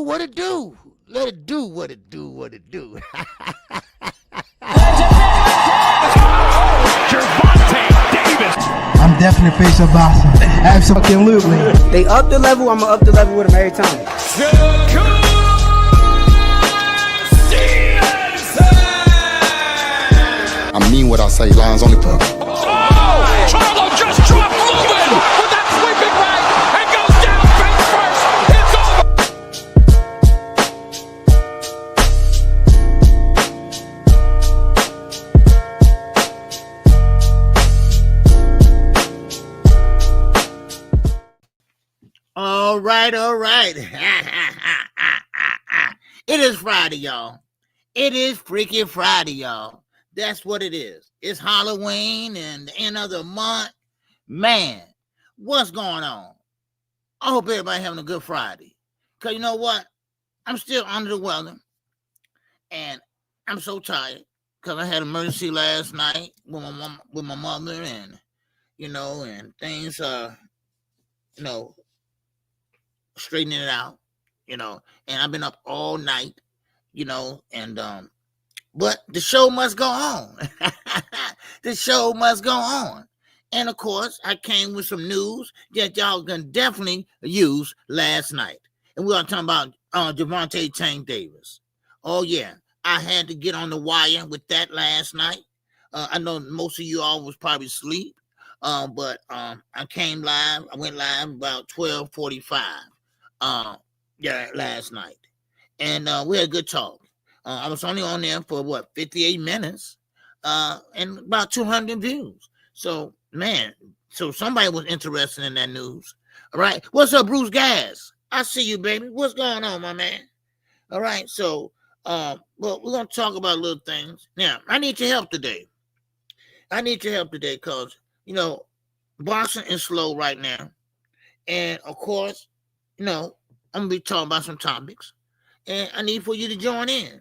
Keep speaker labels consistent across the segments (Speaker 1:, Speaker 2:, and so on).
Speaker 1: what it do. Let it do what it do, what it do.
Speaker 2: I'm definitely face of boxing. Absolutely.
Speaker 3: They up the level, I'm gonna up the level with them every time.
Speaker 4: I mean what I say, lines only put.
Speaker 5: Charlo just dropped Lewin with that sweeping right and goes down face first. It's
Speaker 1: All right. It is Friday, y'all. It is freaking Friday, y'all. That's what it is. It's Halloween and the end of the month. Man, what's going on? I hope everybody having a good Friday. Because you know what? I'm still under the weather. And I'm so tired. Because I had an emergency last night with my mother. And, and things straightening it out. And I've been up all night. But the show must go on. The show must go on. And of course, I came with some news that y'all can definitely use last night. And we are talking about Gervonta Tank Davis. Oh yeah, I had to get on the wire with that last night. I know most of you all was probably asleep. But I came live. I went live about 12:45. Last night. And we had a good talk. I was only on there for 58 minutes and about 200 views. So, man, somebody was interested in that news. All right. What's up, Bruce Gas? I see you, baby. What's going on, my man? All right. So, we're going to talk about little things. Now, I need your help today. Because, boxing is slow right now. And, of course, I'm going to be talking about some topics. And I need for you to join in.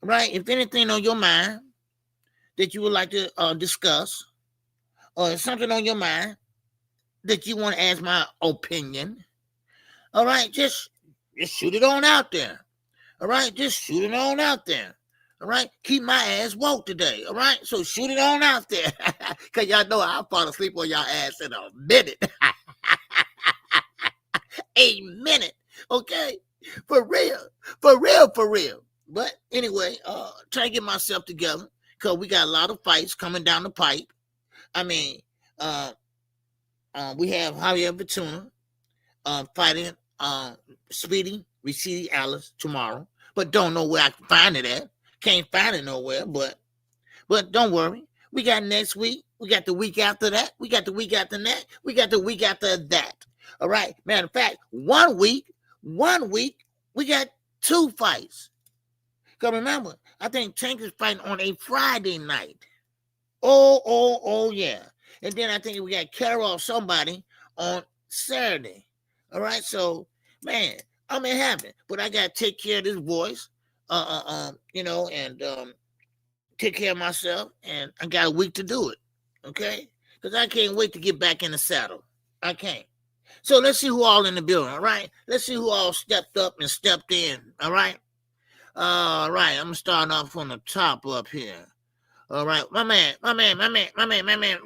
Speaker 1: Right? If anything on your mind that you would like to discuss, or something on your mind that you want to ask my opinion, all right, just shoot it on out there. All right, just shoot it on out there. All right, keep my ass woke today. All right, so shoot it on out there. Because y'all know I'll fall asleep on y'all ass in a minute. A minute, okay? For real. But anyway, trying to get myself together because we got a lot of fights coming down the pipe. I mean, we have Javier Fortuna fighting Speedy Ricidi Alice tomorrow, but don't know where I can find it at. Can't find it nowhere, but don't worry. We got next week. We got the week after that. We got the week after that. We got the week after that. All right. Matter of fact, 1 week, we got 2 fights. Because remember, I think Tank is fighting on a Friday night. Oh, yeah. And then I think we got Carol somebody on Saturday. All right, so, man, I'm happy. But I got to take care of this voice, and take care of myself. And I got a week to do it, okay? Because I can't wait to get back in the saddle. I can't. So let's see who all in the building, all right? Let's see who all stepped up and stepped in, all right? All right, I'm going to start off from the top up here. All right, my man,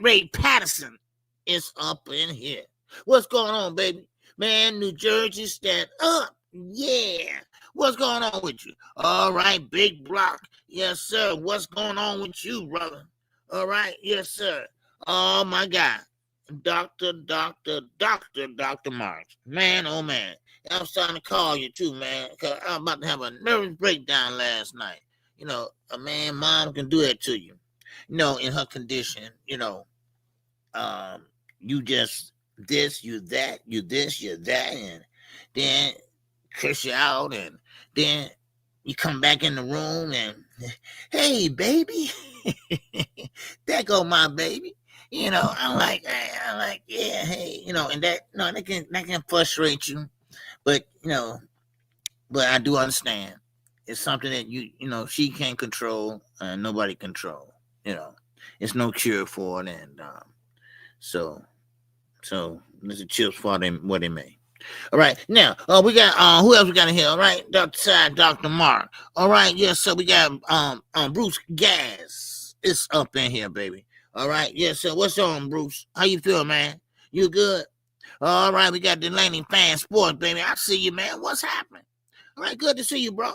Speaker 1: Ray Patterson is up in here. What's going on, baby? Man, New Jersey, stand up. Yeah. What's going on with you? All right, Big Block. Yes, sir. What's going on with you, brother? All right, yes, sir. Oh, my God. Dr. Marks. Man, oh, man. I'm starting to call you too, man, because I'm about to have a nervous breakdown last night. A man, mom can do that to you. In her condition, you just this, you that, you this, you that, and then curse you out, and then you come back in the room and, hey, baby, there go my baby. I'm like, yeah, hey, and that can frustrate you. But, but I do understand. It's something that she can't control and nobody control. It's no cure for it. And so let the chips fall what they may. All right. Now, we got who else we got in here? All right, Dr. Mark. All right, yes, so we got Bruce Gas. It's up in here, baby. All right, yes, so what's on, Bruce? How you feel, man? You good? All right, we got Delaney Fan Sports, baby. I see you, man. What's happening? All right, good to see you, bro.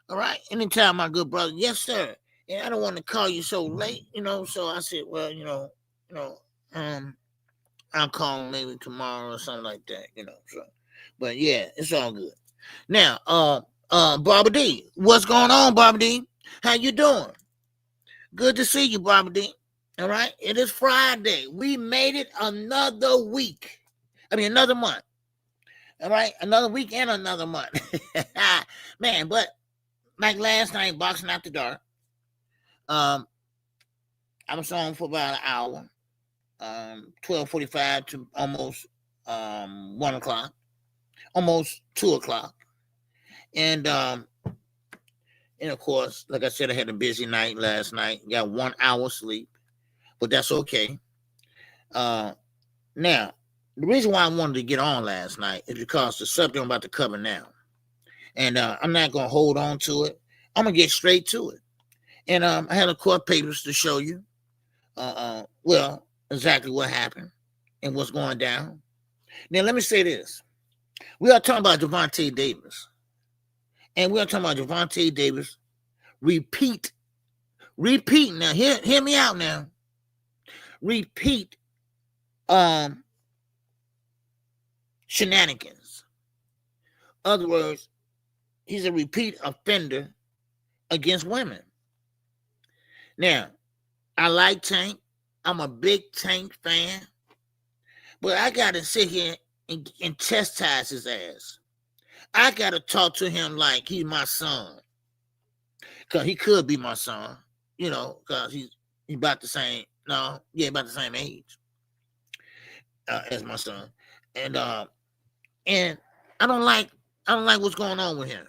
Speaker 1: All right, anytime, my good brother. Yes, sir. And I don't want to call you so late, so I said, well, I'll call him maybe tomorrow or something like that, so. But yeah, it's all good. Now, Barbara D, what's going on, Barbara D? How you doing? Good to see you, Barbara D. All right, it is Friday. We made it another week. Another month. All right, another week and another month. Man, but like last night, Boxing After Dark, I was on for about an hour, 12:45 to almost 1 o'clock, almost 2 o'clock. And of course, like I said, I had a busy night last night. Got 1 hour sleep, but that's okay. Now, the reason why I wanted to get on last night is because the subject I'm about to cover now. And I'm not going to hold on to it. I'm going to get straight to it. And I had a court papers to show you, exactly what happened and what's going down. Now, let me say this. We are talking about Gervonta Davis. And we are talking about Gervonta Davis repeat. Now, hear me out now. Repeat shenanigans. In other words, he's a repeat offender against women. Now, I like Tank. I'm a big Tank fan. But I got to sit here and chastise his ass. I got to talk to him like he's my son. Because he could be my son, because he's about the same, about the same age as my son. And I don't like what's going on with him.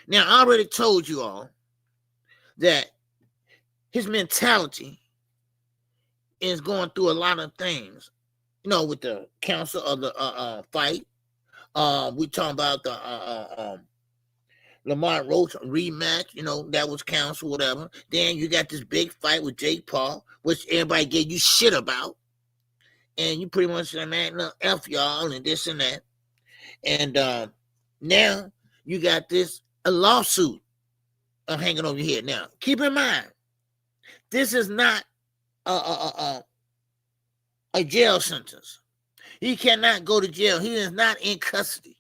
Speaker 1: Now, I already told you all that his mentality is going through a lot of things, with the counsel of the fight. We talking about the Lamar Roach rematch, that was counsel, whatever. Then you got this big fight with Jake Paul, which everybody gave you shit about. And you pretty much said, man, look, F y'all and this and that. And now you got a lawsuit hanging over your head. Now, keep in mind, this is not a jail sentence. He cannot go to jail. He is not in custody.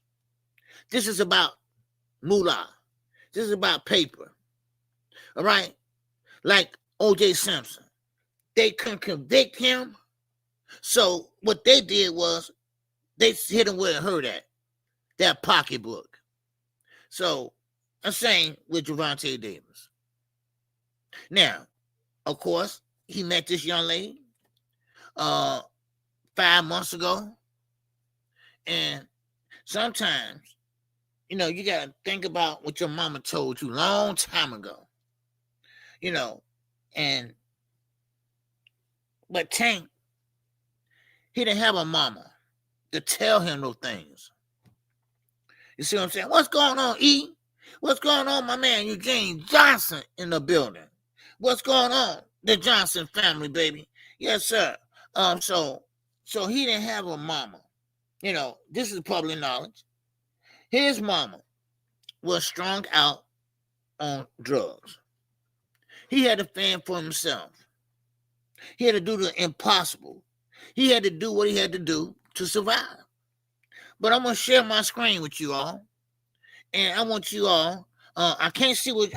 Speaker 1: This is about moolah. This is about paper. All right? Like O.J. Simpson. They couldn't convict him. So what they did was they hit him where it hurt at. That pocketbook. So I'm saying with Gervonta Davis. Now, of course, he met this young lady 5 months ago. And sometimes, you got to think about what your mama told you long time ago. But Tank, he didn't have a mama to tell him those things. You see what I'm saying? What's going on, E? What's going on, my man Eugene Johnson in the building? What's going on? The Johnson family, baby. Yes, sir. So he didn't have a mama. This is public knowledge. His mama was strung out on drugs. He had to fend for himself. He had to do the impossible. He had to do what he had to do to survive. But I'm going to share my screen with you all. And I want you all, I can't see what,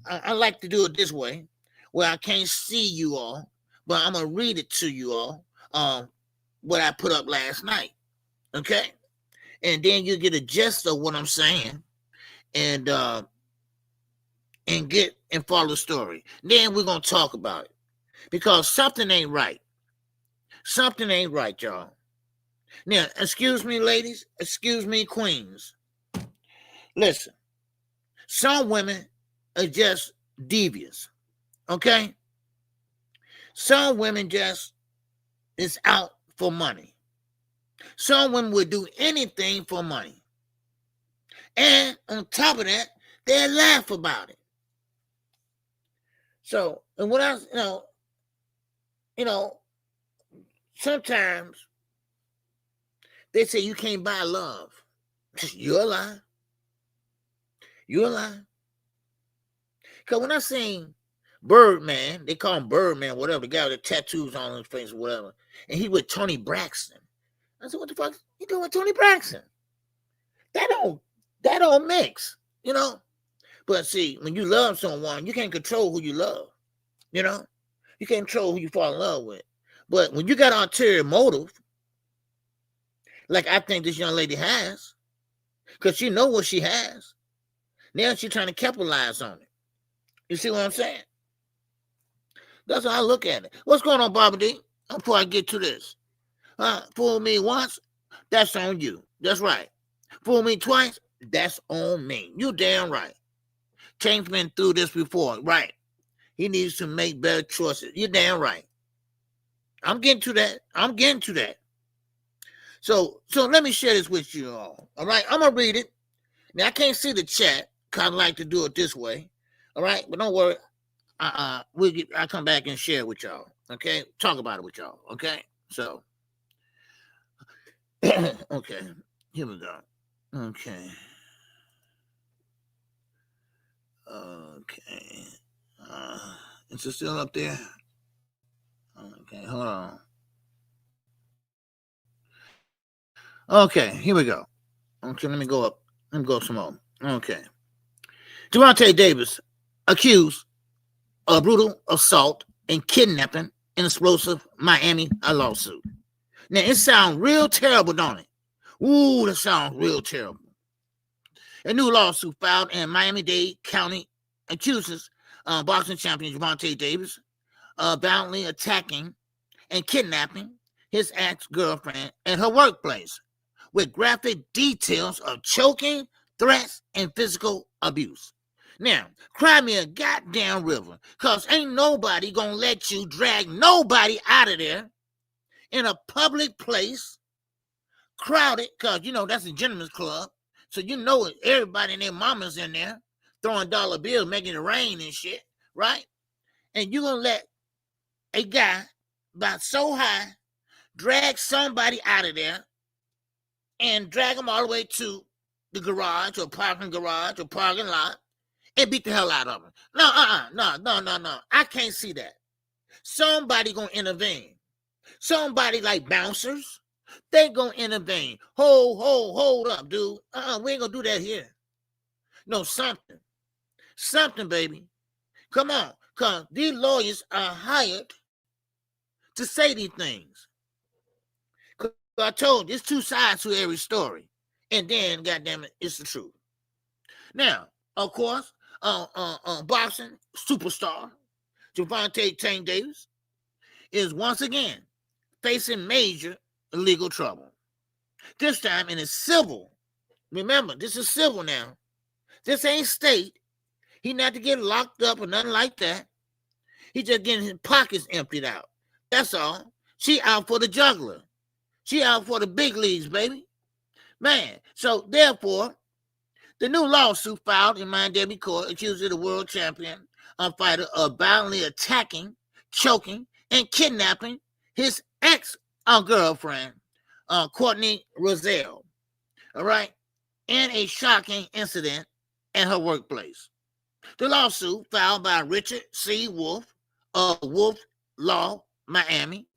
Speaker 1: I like to do it this way, where I can't see you all, but I'm going to read it to you all, what I put up last night. Okay? And then you get a gist of what I'm saying and follow the story. Then we're going to talk about it because something ain't right. Something ain't right, y'all. Now, excuse me, ladies. Excuse me, queens. Listen, some women are just devious, okay? Some women just is out for money. Some women would do anything for money. And on top of that, they'll laugh about it. So, and what else, sometimes they say you can't buy love. You're a lie. You're a lie. Because when I seen Birdman, they call him Birdman, whatever, the guy with the tattoos on his face or whatever, and he with Tony Braxton. I said, what the fuck you doing with Tony Braxton? That don't mix, But see, when you love someone, you can't control who you love, You can't control who you fall in love with. But when you got an ulterior motive, like I think this young lady has, because she know what she has, now she's trying to capitalize on it. You see what I'm saying? That's how I look at it. What's going on, Bobby D? Before I get to this. Fool me once, that's on you. That's right. Fool me twice, that's on me. You damn right. Chain's been through this before. Right. He needs to make better choices. You're damn right. I'm getting to that. So let me share this with you all. All right. I'm going to read it. Now, I can't see the chat. Kind of like to do it this way. All right. But don't worry. I'll come back and share it with y'all. Okay. Talk about it with y'all. Okay. So, okay. Here we go. Okay. Okay. Is it still up there? Okay, hold on. Okay, here we go. Okay, let me go up. Let me go some more. Okay. Gervonta Davis accused of brutal assault and kidnapping in explosive Miami lawsuit. Now, it sounds real terrible, don't it? Ooh, that sounds real terrible. A new lawsuit filed in Miami-Dade County accuses boxing champion Gervonta Davis of violently attacking and kidnapping his ex-girlfriend at her workplace with graphic details of choking, threats, and physical abuse. Now, cry me a goddamn river, because ain't nobody gonna let you drag nobody out of there in a public place, crowded, because, that's a gentleman's club. So everybody and their mamas in there throwing dollar bills, making it rain and shit, right? And you're going to let a guy about so high drag somebody out of there and drag them all the way to the garage or parking lot and beat the hell out of them. No. I can't see that. Somebody going to intervene. Somebody like bouncers, they going to intervene. Hold up, dude. We ain't going to do that here. No, something, baby. Come on, because these lawyers are hired to say these things. I told you, there's two sides to every story. And then, goddamn it, it's the truth. Now, of course, boxing superstar Gervonta Tank Davis is once again facing major legal trouble. This time in a civil. Remember, this is civil now. This ain't state. He not to get locked up or nothing like that. He just getting his pockets emptied out. That's all. She out for the juggler. She out for the big leagues, baby. Man, so therefore, the new lawsuit filed in Miami court accusing the world champion fighter of violently attacking, choking, and kidnapping his ex-girlfriend, Courtney Roselle, all right, in a shocking incident at her workplace. The lawsuit filed by Richard C. Wolf of Wolf Law, Miami,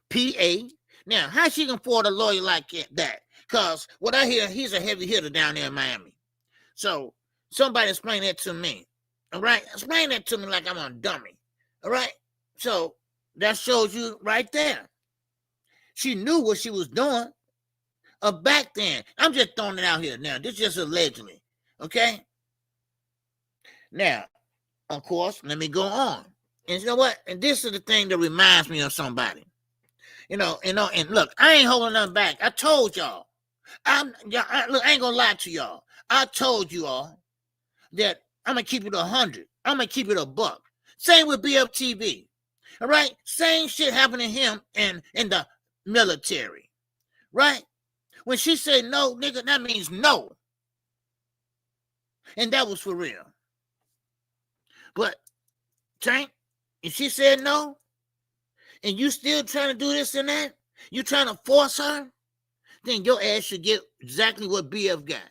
Speaker 1: PA. Now, how she can afford a lawyer like that? Because what I hear, he's a heavy hitter down there in Miami. So somebody explain that to me. All right? Explain that to me like I'm a dummy. All right? So that shows you right there. She knew what she was doing back then. I'm just throwing it out here now. This is just allegedly. Okay? Now, of course, let me go on. And you know what? And this is the thing that reminds me of somebody. And look, I ain't holding nothing back. I told y'all. I ain't gonna lie to y'all. I told you all that I'm gonna keep it 100. I'm gonna keep it a buck. Same with BFTV. All right? Same shit happened to him in the military. Right? When she said no, nigga, that means no. And that was for real. But, Tank, if she said no, and you still trying to do this and that, you trying to force her, then your ass should get exactly what BF got.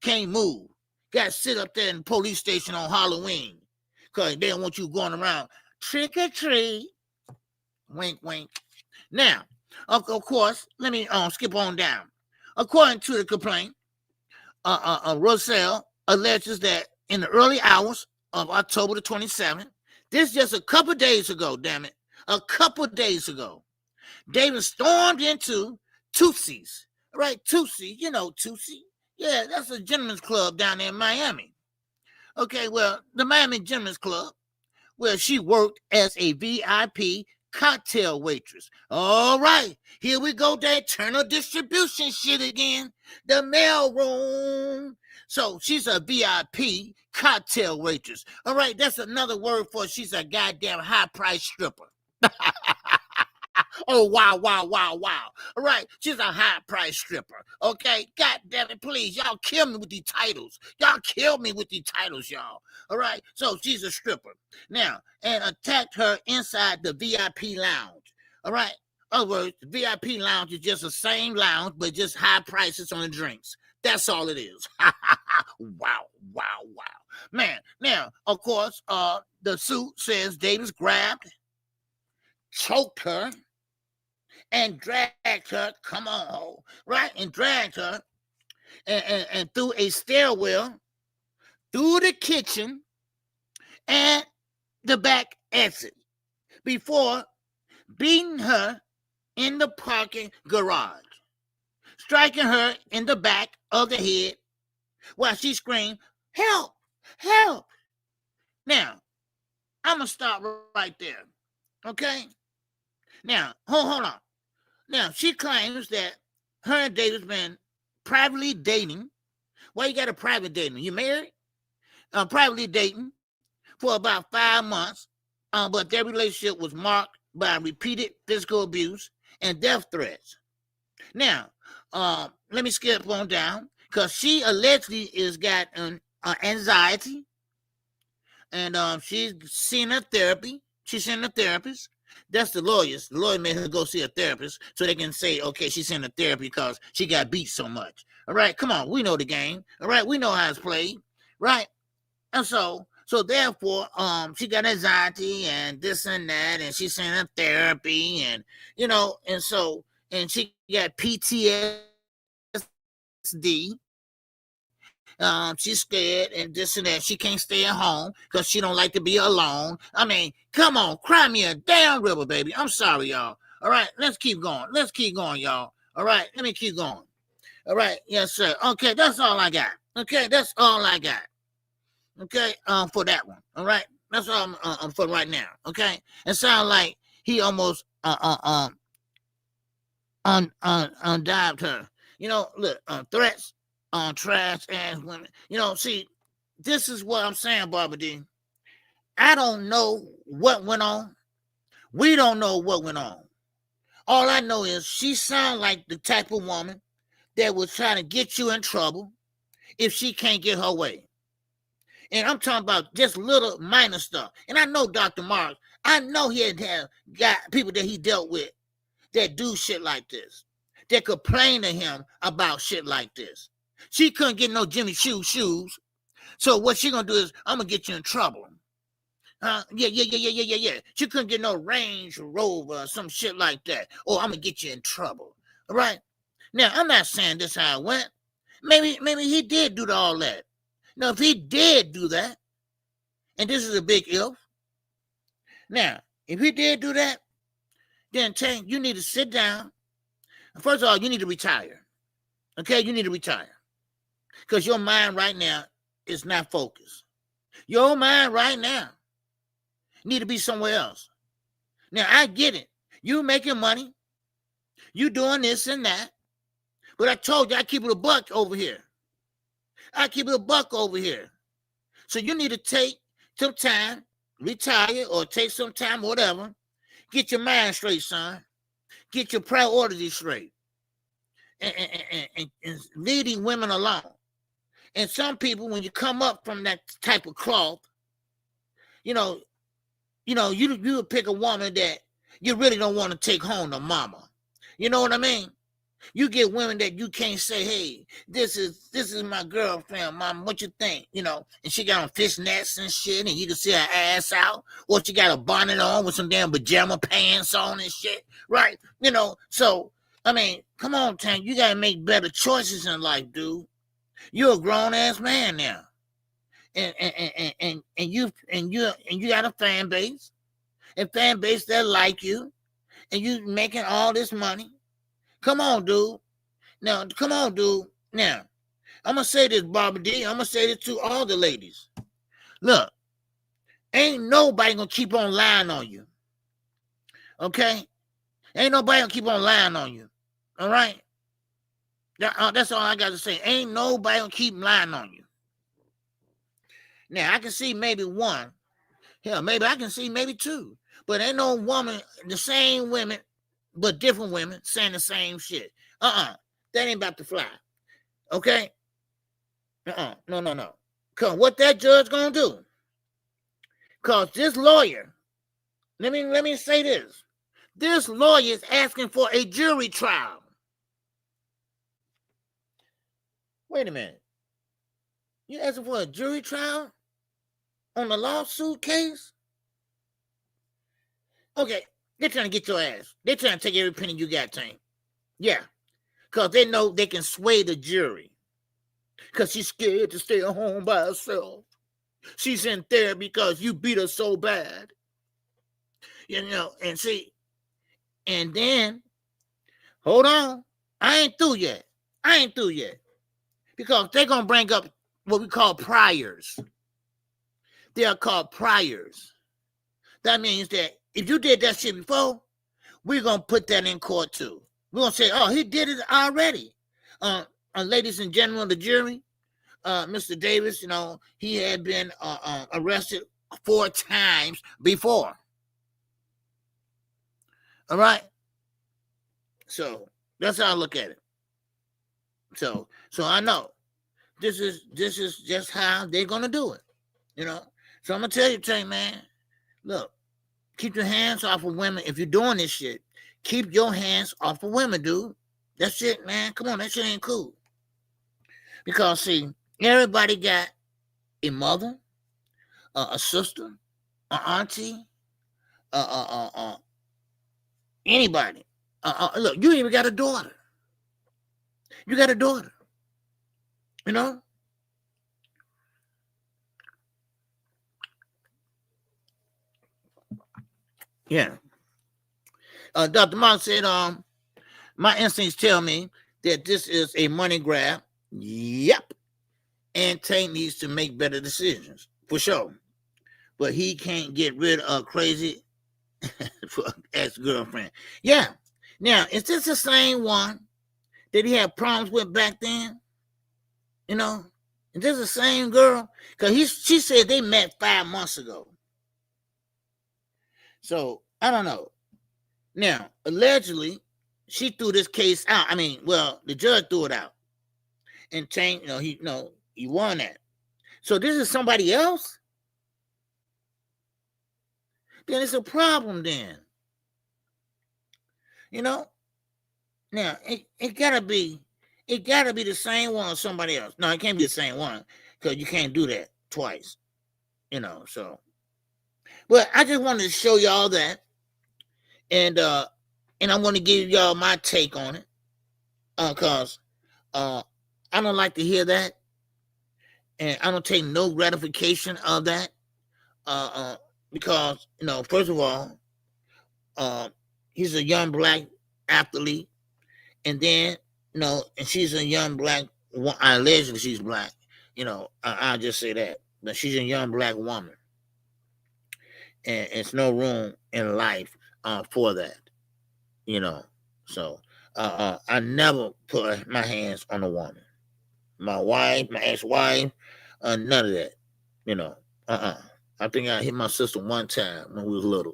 Speaker 1: Can't move. Got to sit up there in the police station on Halloween because they don't want you going around trick or treat. Wink, wink. Now, of course, let me skip on down. According to the complaint, Roselle alleges that in the early hours of October the 27th, this just a couple days ago, damn it, a couple days ago, David stormed into Tootsie's, right? Tootsie, you know Tootsie. Yeah, that's a gentleman's club down there in Miami. Okay, well, the Miami Gentleman's Club, where she worked as a VIP cocktail waitress. All right, here we go, that internal distribution shit again. The mail room. So she's a VIP cocktail waitress. All right, that's another word for she's a goddamn high-priced stripper. Oh, wow, wow, wow, wow. All right, she's a high-priced stripper, okay? God damn it, please, y'all kill me with these titles. Y'all kill me with these titles, y'all. All right, so she's a stripper. Now, and attacked her inside the VIP lounge, all right? In other words, the VIP lounge is just the same lounge, but just high prices on the drinks. That's all it is. Wow, wow, wow. Man, now, of course, the suit says Davis grabbed, choked her, and dragged her, come on, right? And dragged her and through a stairwell, through the kitchen, and the back exit before beating her in the parking garage, striking her in the back of the head while she screamed, "Help, help." Now, I'm going to stop right there, okay? Now, hold on. Now, she claims that her and Davis been privately dating. Why you got a private dating? You married? Privately dating for about 5 months, but their relationship was marked by repeated physical abuse and death threats. Now, let me skip on down because she allegedly is got an anxiety, and she's seen a therapy. She's seen a therapist. That's the lawyers. The lawyer made her go see a therapist so they can say, okay, she's in a therapy because she got beat so much. All right, come on, we know the game. All right, we know how it's played, right? And so therefore, she got anxiety and this and that, and she's in a therapy, and you know, and she got PTSD. She's scared and this and that. She can't stay at home because she don't like to be alone. I mean, come on, cry me a damn river, baby. I'm sorry, y'all. All right, let's keep going. Let's keep going, y'all. All right, let me keep going. All right, yes, sir. Okay, that's all I got. Okay, that's all I got. Okay, for that one. All right, that's all I'm for right now. Okay, it sounds like he almost undived her. You know, look, threats on trash ass women. You know, see, this is what I'm saying, Barbara D. I don't know what went on. We don't know what went on. All I know is she sounds like the type of woman that was trying to get you in trouble if she can't get her way. And I'm talking about just little minor stuff. And I know Dr. Marks, I know he had got people that he dealt with that do shit like this, that complain to him about shit like this. She couldn't get no Jimmy Choo shoes. So what she gonna do is, I'm gonna get you in trouble. Yeah. She couldn't get no Range Rover or some shit like that. Or I'm gonna get you in trouble. All right? Now, I'm not saying this how it went. Maybe he did do all that. Now, if he did do that, and this is a big if. Now, if he did do that, then Tank, you need to sit down. First of all, you need to retire. Okay? You need to retire. Because your mind right now is not focused. Your mind right now need to be somewhere else. Now, I get it. You making money. You doing this and that. But I told you I keep it a buck over here. I keep it a buck over here. So you need to take some time, retire, or take some time, whatever. Get your mind straight, son. Get your priorities straight. and leading women along. And some people, when you come up from that type of cloth, you would pick a woman that you really don't want to take home to mama. You know what I mean? You get women that you can't say, hey, this is my girlfriend, mom, what you think? And she got on fishnets and shit, and you can see her ass out, or she got a bonnet on with some damn pajama pants on and shit, right? So, I mean, come on, Tank, you gotta make better choices in life, dude. You're a grown-ass man now. And you got a fan base that like you, and you making all this money. Come on, dude. Now, I'm gonna say this, Barbara D. I'm gonna say this to all the ladies. Look, ain't nobody gonna keep on lying on you. Okay? Ain't nobody gonna keep on lying on you. All right? That's all I got to say. Ain't nobody gonna keep lying on you. Now, I can see maybe one. Hell, maybe I can see maybe two. But ain't no woman, the same women, but different women saying the same shit. That ain't about to fly. Okay? No. Cause what that judge gonna do? Cause this lawyer, let me say this. This lawyer is asking for a jury trial. Wait a minute. You asking for a jury trial on the lawsuit case? Okay, they're trying to get your ass. They're trying to take every penny you got, Tank. Yeah, because they know they can sway the jury. Because she's scared to stay at home by herself. She's in therapy because you beat her so bad. And see, and then, hold on. I ain't through yet. Because they're going to bring up what we call priors. They are called priors. That means that if you did that shit before, we're going to put that in court too. We're going to say, oh, he did it already. Ladies and gentlemen of the jury, Mr. Davis, he had been arrested 4 times before. All right? So that's how I look at it. So I know this is just how they're gonna do it, So I'm gonna tell you, Tank, man, look, keep your hands off of women. If you're doing this shit, keep your hands off of women, dude. That shit, man, come on, that shit ain't cool. Because see, everybody got a mother, a sister, an auntie, anybody. Look, you even got a daughter. You got a daughter. Yeah. Dr. Mark said, my instincts tell me that this is a money grab. Yep. And Tank needs to make better decisions, for sure. But he can't get rid of crazy ex-girlfriend. Yeah. Now, is this the same one that he had problems with back then? Is this the same girl? Because she said they met 5 months ago. So, I don't know. Now, allegedly, she threw this case out. I mean, well, the judge threw it out. And Tank, he won that. So this is somebody else? Then it's a problem then. Now, it gotta be the same one or somebody else. No, it can't be the same one, because you can't do that twice. So. But I just wanted to show y'all that. And I want to give y'all my take on it. Because I don't like to hear that. And I don't take no gratification of that. Because, first of all, he's a young black athlete. And then, and she's a young black, allegedly she's black. I'll just say that. But she's a young black woman. And it's no room in life for that. So I never put my hands on a woman. My wife, my ex-wife, none of that. I think I hit my sister one time when we was little.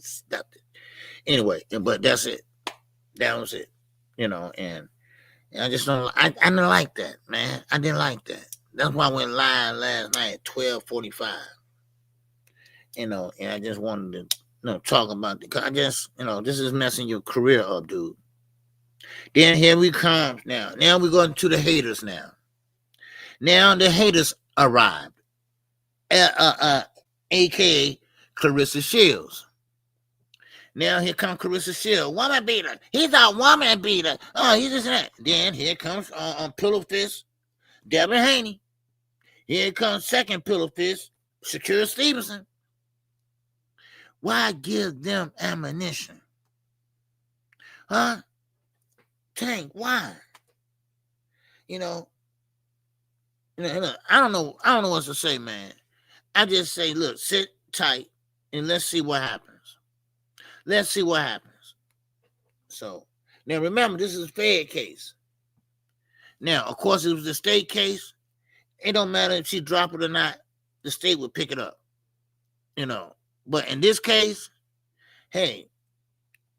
Speaker 1: Stopped it. Anyway, but that's it. That was it. And And I just don't. I didn't like that, man. I didn't like that. That's why I went live last night at 12:45. And I just wanted to talk about it. Cause I just this is messing your career up, dude. Then here we come now. Now we're going to the haters now. Now the haters arrived. AKA Clarissa Shields. Now here comes Clarissa Shields. Woman beater. He's a woman beater. Oh, he's just that. Then here comes on Pillow Fist, Devin Haney. Here comes second Pillow Fist, Shakira Stevenson. Why give them ammunition? Huh? Tank, why? I don't know what to say, man. I just say, look, sit tight and let's see what happens. Let's see what happens. So now remember, this is a Fed case. Now, of course, it was a state case. It don't matter if she drop it or not, the state would pick it up. But in this case, hey,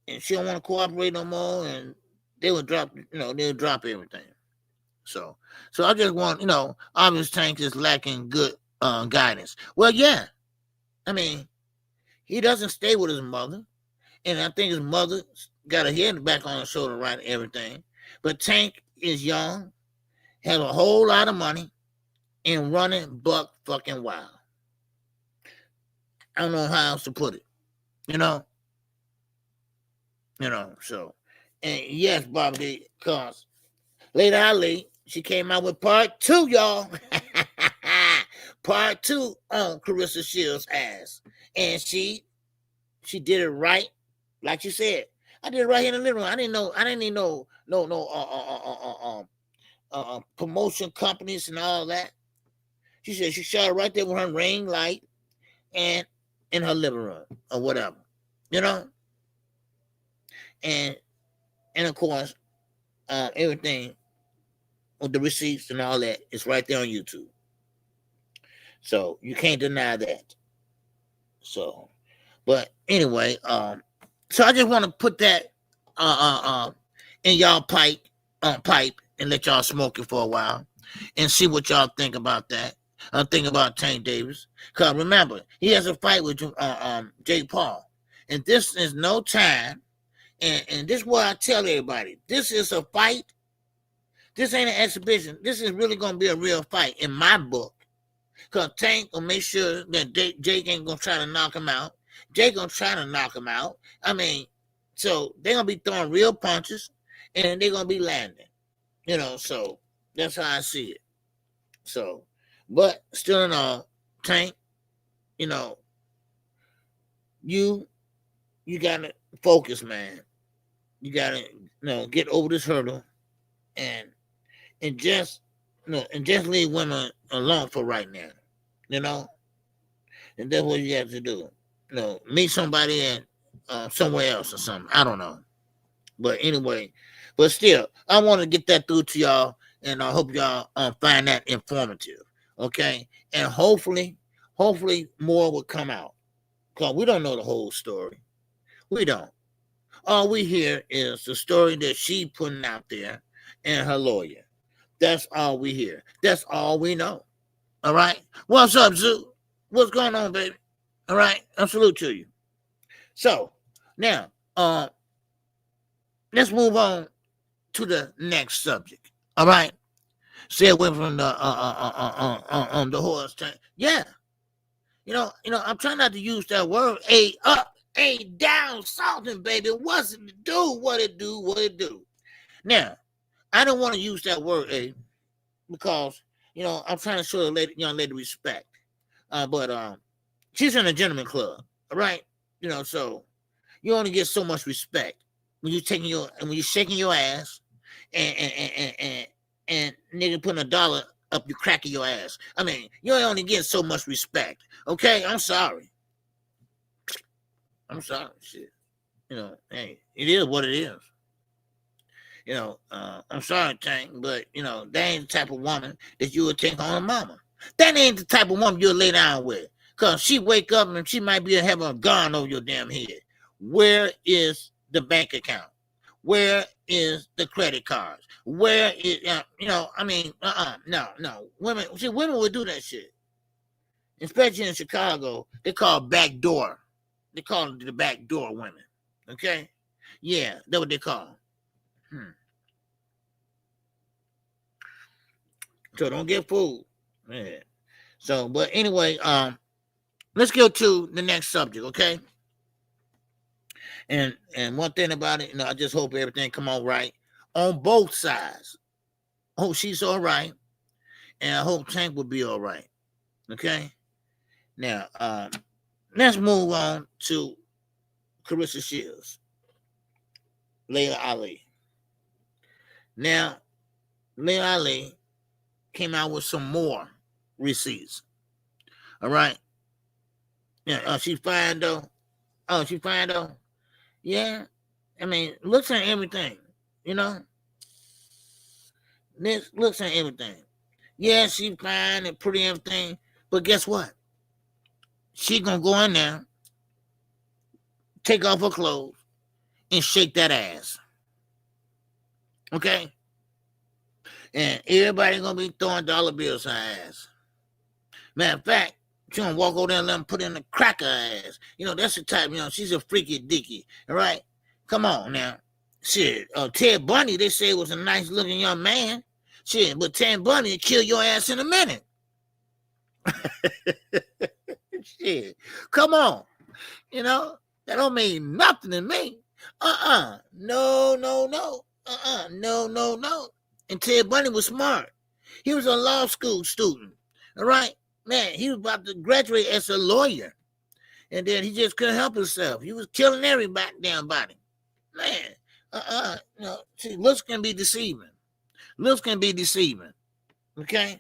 Speaker 1: and she don't want to cooperate no more, and they would drop, they'll drop everything. So I just want, obvious Tank is lacking good guidance. Well, yeah. I mean, he doesn't stay with his mother. And I think his mother got her head back on her shoulder, right, everything. But Tank is young, has a whole lot of money, and running buck fucking wild. I don't know how else to put it. So. And yes, Bobby, because Lady Ali, she came out with part 2, y'all. Part 2 on Clarissa Shields' ass. And she did it right, like you said. I did it right here in the living room. I didn't need no promotion companies and all that. She said she shot it right there with her ring light and in her living room or whatever. And of course, everything with the receipts and all that is right there on YouTube. So you can't deny that. So, but anyway, so I just want to put that in y'all pipe and let y'all smoke it for a while and see what y'all think about that. Think about Tank Davis. Because remember, he has a fight with Jake Paul. And this is no time. And this is what I tell everybody. This is a fight. This ain't an exhibition. This is really going to be a real fight in my book. Because Tank will make sure that Jake ain't going to try to knock him out. Jake going to try to knock him out. I mean, so they're going to be throwing real punches. And they're going to be landing. So that's how I see it. So, but still in all, Tank, you got to focus, man. You got to, get over this hurdle and just leave women alone for right now, and that's what you have to do. Meet somebody and somewhere else or something. I don't know. But anyway, but still, I want to get that through to y'all, and I hope y'all find that informative. Okay? And hopefully more will come out. Because we don't know the whole story. We don't. All we hear is the story that she putting out there and her lawyer. That's all we hear. That's all we know. All right? What's up, Zoo? What's going on, baby? All right? I salute to you. So, now, let's move on to the next subject. All right? Stay away from the horse tank. Yeah. I'm trying not to use that word. A up, A down, Salton, baby. What's it do? What it do? Now, I don't want to use that word, A, because, I'm trying to show the young lady respect. But she's in a gentleman club, all right? So you only get so much respect when you're shaking your ass and nigga putting $1 up your crack of your ass. I mean, you only get so much respect. Okay, I'm sorry. Shit. Hey, it is what it is. I'm sorry, Tank, but that ain't the type of woman that you would take on a mama. That ain't the type of woman you'll lay down with. Cause she wake up and she might be having a gun over your damn head. Where is the bank account? Where is the credit cards? where it, no. Women would do that shit. Especially in Chicago, they call it back door. They call it the back door women. Okay? Yeah, that's what they call them. So don't get fooled. Yeah. So, but anyway, let's go to the next subject, okay? And one thing about it, I just hope everything come out right on both sides. I hope she's all right, and I hope Tank will be all right. Okay. Now, let's move on to Carissa Shields, Layla Ali. Now, Layla Ali came out with some more receipts. All right. Yeah. She's fine though. Oh, she's fine though. Yeah. I mean, looks at everything. This looks at everything. Yeah, she's fine and pretty and everything. But guess what? She gonna go in there, take off her clothes, and shake that ass. Okay? And everybody gonna be throwing dollar bills on her ass. Matter of fact, she gonna walk over there and let them put in a cracker ass. That's the type, she's a freaky dicky. All right? Come on now. Shit, Ted Bundy, they say, was a nice looking young man. Shit, but Ted Bundy will kill your ass in a minute. Shit, come on. That don't mean nothing to me. No. No. And Ted Bundy was smart. He was a law school student. All right? Man, he was about to graduate as a lawyer. And then he just couldn't help himself. He was killing everybody damn body. Man, see, looks can be deceiving. Looks can be deceiving. Okay?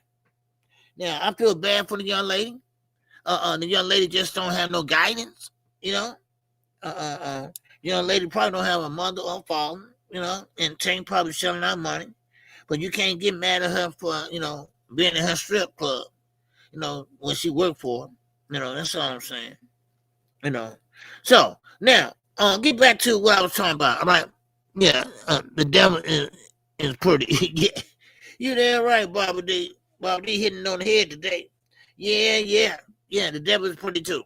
Speaker 1: Now, I feel bad for the young lady. The young lady just don't have no guidance, Young lady probably don't have a mother or father, and Tank probably shelling out money. But you can't get mad at her for, being in her strip club, when she worked for her. That's all I'm saying. So, now, get back to what I was talking about, all right? Yeah, the devil is pretty. Yeah, you there right, Bobby D. Bobby D hitting on the head today. Yeah, the devil is pretty too.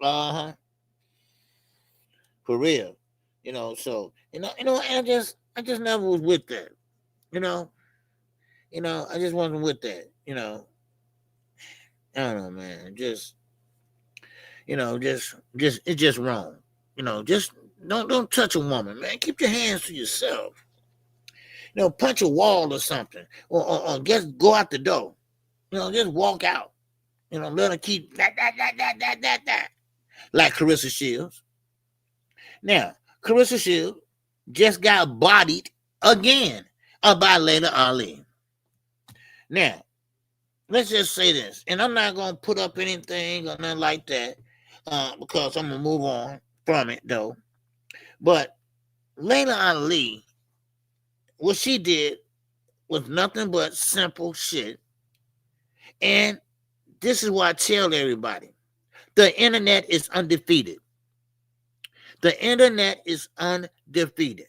Speaker 1: For real. So, I just never was with that. I just wasn't with that, I don't know, man. Just it's just wrong. Just don't touch a woman, man. Keep your hands to yourself. Punch a wall or something. Or just go out the door. Just walk out. Let her keep that. Like Carissa Shields. Now, Carissa Shields just got bodied again by Layla Ali. Now, let's just say this, and I'm not going to put up anything or nothing like that because I'm going to move on from it, though. But Layla Ali, what she did was nothing but simple shit. And this is why I tell everybody, the internet is undefeated. The internet is undefeated.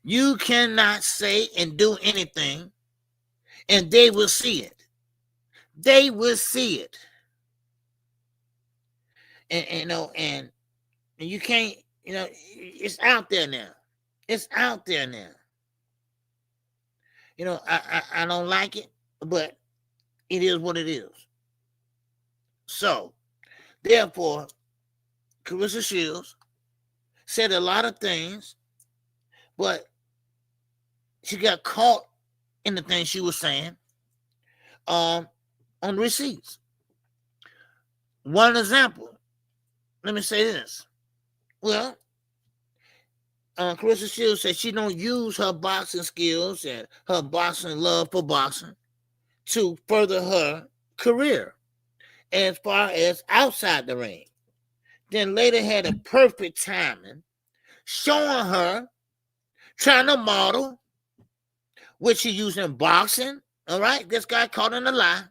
Speaker 1: You cannot say and do anything, and they will see it. They will see it. And you can't, it's out there now. It's out there now. I don't like it, but it is what it is. So, therefore, Carissa Shields said a lot of things, but she got caught in the things she was saying on receipts. One example, let me say this. Well, Carissa Shields said she don't use her boxing skills and her boxing love for boxing to further her career as far as outside the ring. Then later had a perfect timing showing her trying to model, which she used in boxing. All right, this guy caught in a lie.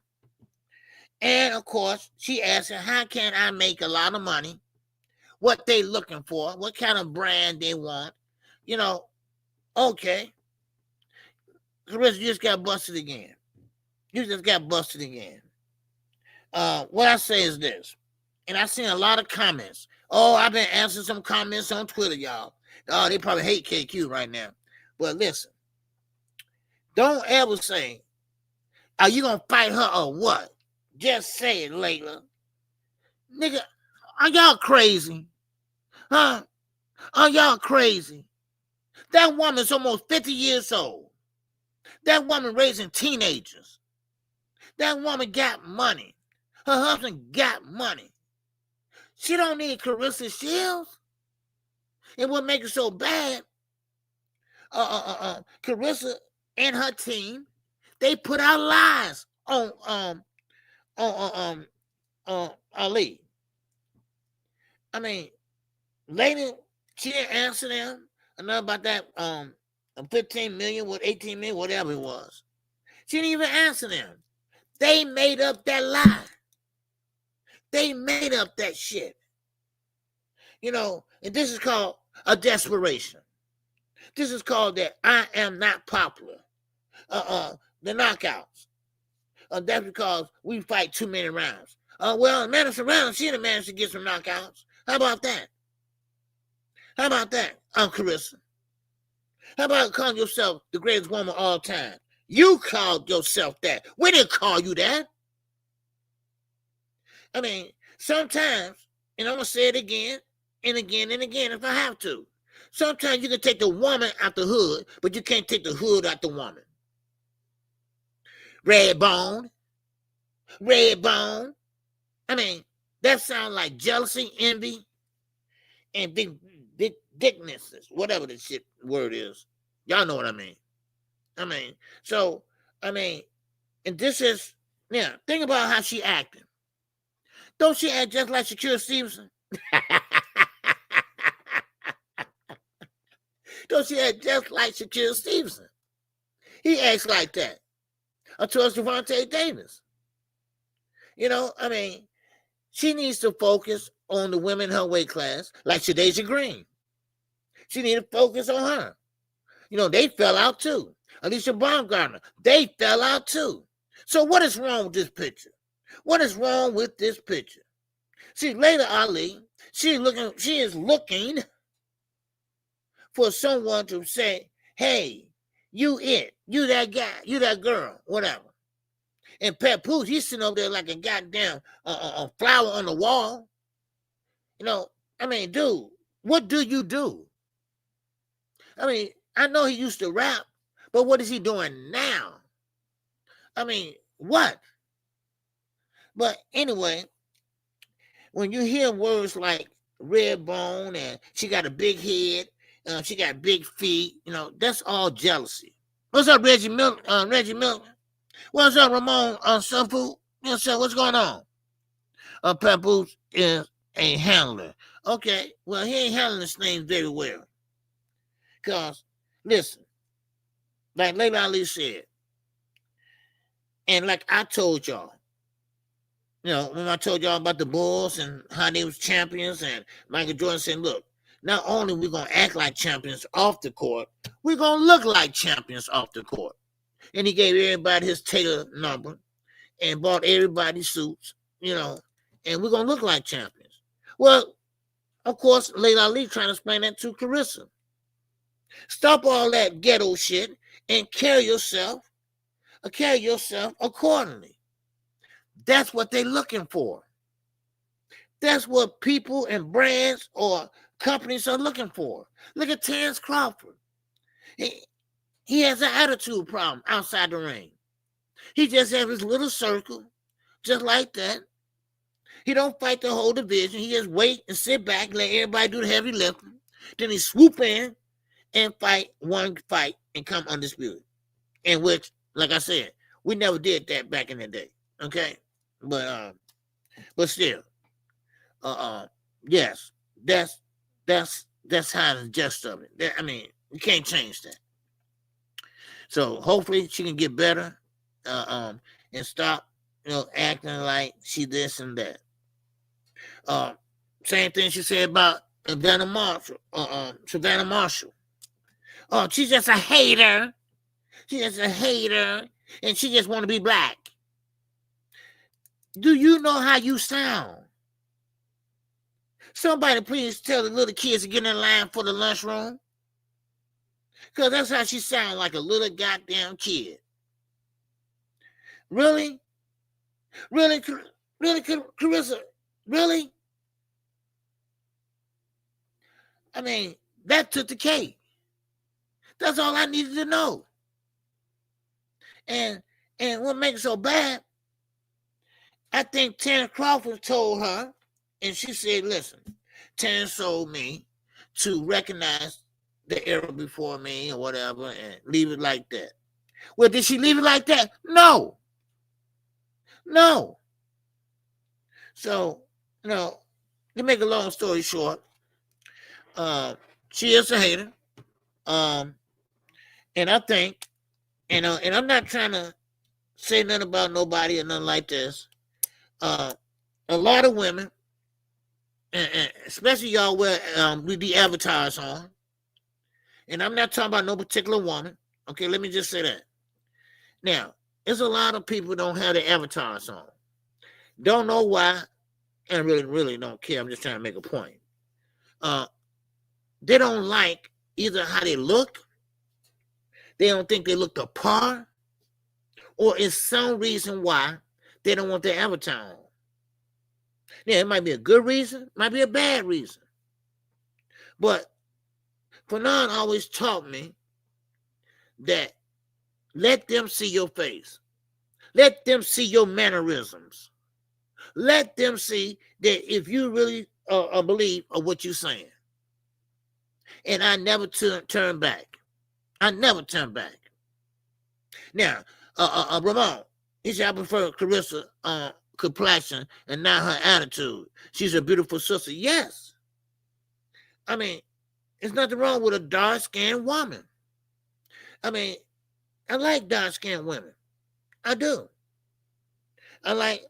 Speaker 1: And of course, she asked her, how can I make a lot of money? What they looking for, what kind of brand they want, okay. Carissa, you just got busted again. You just got busted again. What I say is this, and I've seen a lot of comments. Oh, I've been answering some comments on Twitter, y'all. Oh, they probably hate KQ right now. But listen, don't ever say, are you going to fight her or what? Just say it, Layla. Nigga, are y'all crazy? Huh? Are y'all crazy? That woman's almost 50 years old. That woman raising teenagers. That woman got money. Her husband got money. She don't need Carissa Shields. And what makes it so bad, Carissa and her team, they put out lies on Ali. I mean, lady, she didn't answer them. I know about that 15 million, 18 million, whatever it was. She didn't even answer them. They made up that lie. They made up that shit. You know, and this is called a desperation. This is called that I am not popular. The knockouts. That's because we fight too many rounds. Well, Madison Round, she didn't manage to get some knockouts. How about that? How about that, Carissa? How about calling yourself the greatest woman of all time? You called yourself that. We didn't call you that. I mean, sometimes, and I'm going to say it again and again and again if I have to. Sometimes you can take the woman out the hood, but you can't take the hood out the woman. Red bone. I mean, that sounds like jealousy, envy, and big dicknesses, whatever the shit word is. Y'all know what I mean. And this is, yeah, think about how she acting. Don't she act just like Shakur Stevenson? Don't she act just like Shakur Stevenson? He acts like that. Or towards Gervonta Davis. You know, I mean, she needs to focus on the women in her weight class, like Shadeja Green. She needs to focus on her. You know, they fell out too. Alicia Baumgartner, they fell out too. So what is wrong with this picture? What is wrong with this picture? See, Layla Ali, she is looking for someone to say, hey, you that guy, you that girl, whatever. And Papoose, he's sitting over there like a goddamn flower on the wall. You know, I mean, dude, what do you do? I mean, I know he used to rap, but what is he doing now? I mean, what? But anyway, when you hear words like red bone and she got a big head, she got big feet, you know, that's all jealousy. What's up, Reggie Milton? What's up, Ramon Sunfood? You know, so what's going on? Papoose is a handler. Okay, well, he ain't handling this thing very well. Because, listen, like Layla Ali said, and like I told y'all, you know, when I told y'all about the Bulls and how they was champions, and Michael Jordan said, look, not only we going to act like champions off the court, we're going to look like champions off the court. And he gave everybody his tailor number and bought everybody suits, you know, and we're going to look like champions. Well, of course, Layla Ali trying to explain that to Carissa. Stop all that ghetto shit and carry yourself accordingly. That's what they're looking for. That's what people and brands or companies are looking for. Look at Terrence Crawford. He has an attitude problem outside the ring. He just has his little circle, just like that. He don't fight the whole division. He just wait and sit back and let everybody do the heavy lifting. Then he swoop in and fight one fight and come undisputed. In which, like I said, we never did that back in the day. Okay? But still, yes, that's how the gist of it. I mean, we can't change that. So hopefully she can get better, and stop, you know, acting like she this and that. Same thing she said about Savannah Marshall. Oh, she's just a hater. She's a hater, and she just want to be black. Do you know how you sound? Somebody please tell the little kids to get in line for the lunchroom. Because that's how she sounds, like a little goddamn kid. Really? Really, Carissa? Really? I mean, that took the cake. That's all I needed to know. And what makes it so bad, I think Terrence Crawford told her, and she said, listen, Terrence told me to recognize the era before me or whatever and leave it like that. Well, did she leave it like that? No. No. So, to make a long story short, she is a hater. And I think, and I'm not trying to say nothing about nobody or nothing like this. A lot of women, and especially y'all with the avatars on, and I'm not talking about no particular woman. Okay, let me just say that. Now, there's a lot of people don't have the avatars on. Don't know why, and really don't care. I'm just trying to make a point. They don't like either how they look, they don't think they look the part, or it's some reason why they don't want their avatar on. Yeah, it might be a good reason, might be a bad reason. But Fanon always taught me that let them see your face. Let them see your mannerisms. Let them see that if you really believe of what you're saying. And I never turn back. I never turn back. Now, Ramon, he said I prefer Carissa complexion and not her attitude. She's a beautiful sister. Yes. I mean, there's nothing wrong with a dark-skinned woman. I mean, I like dark-skinned women. I do. I like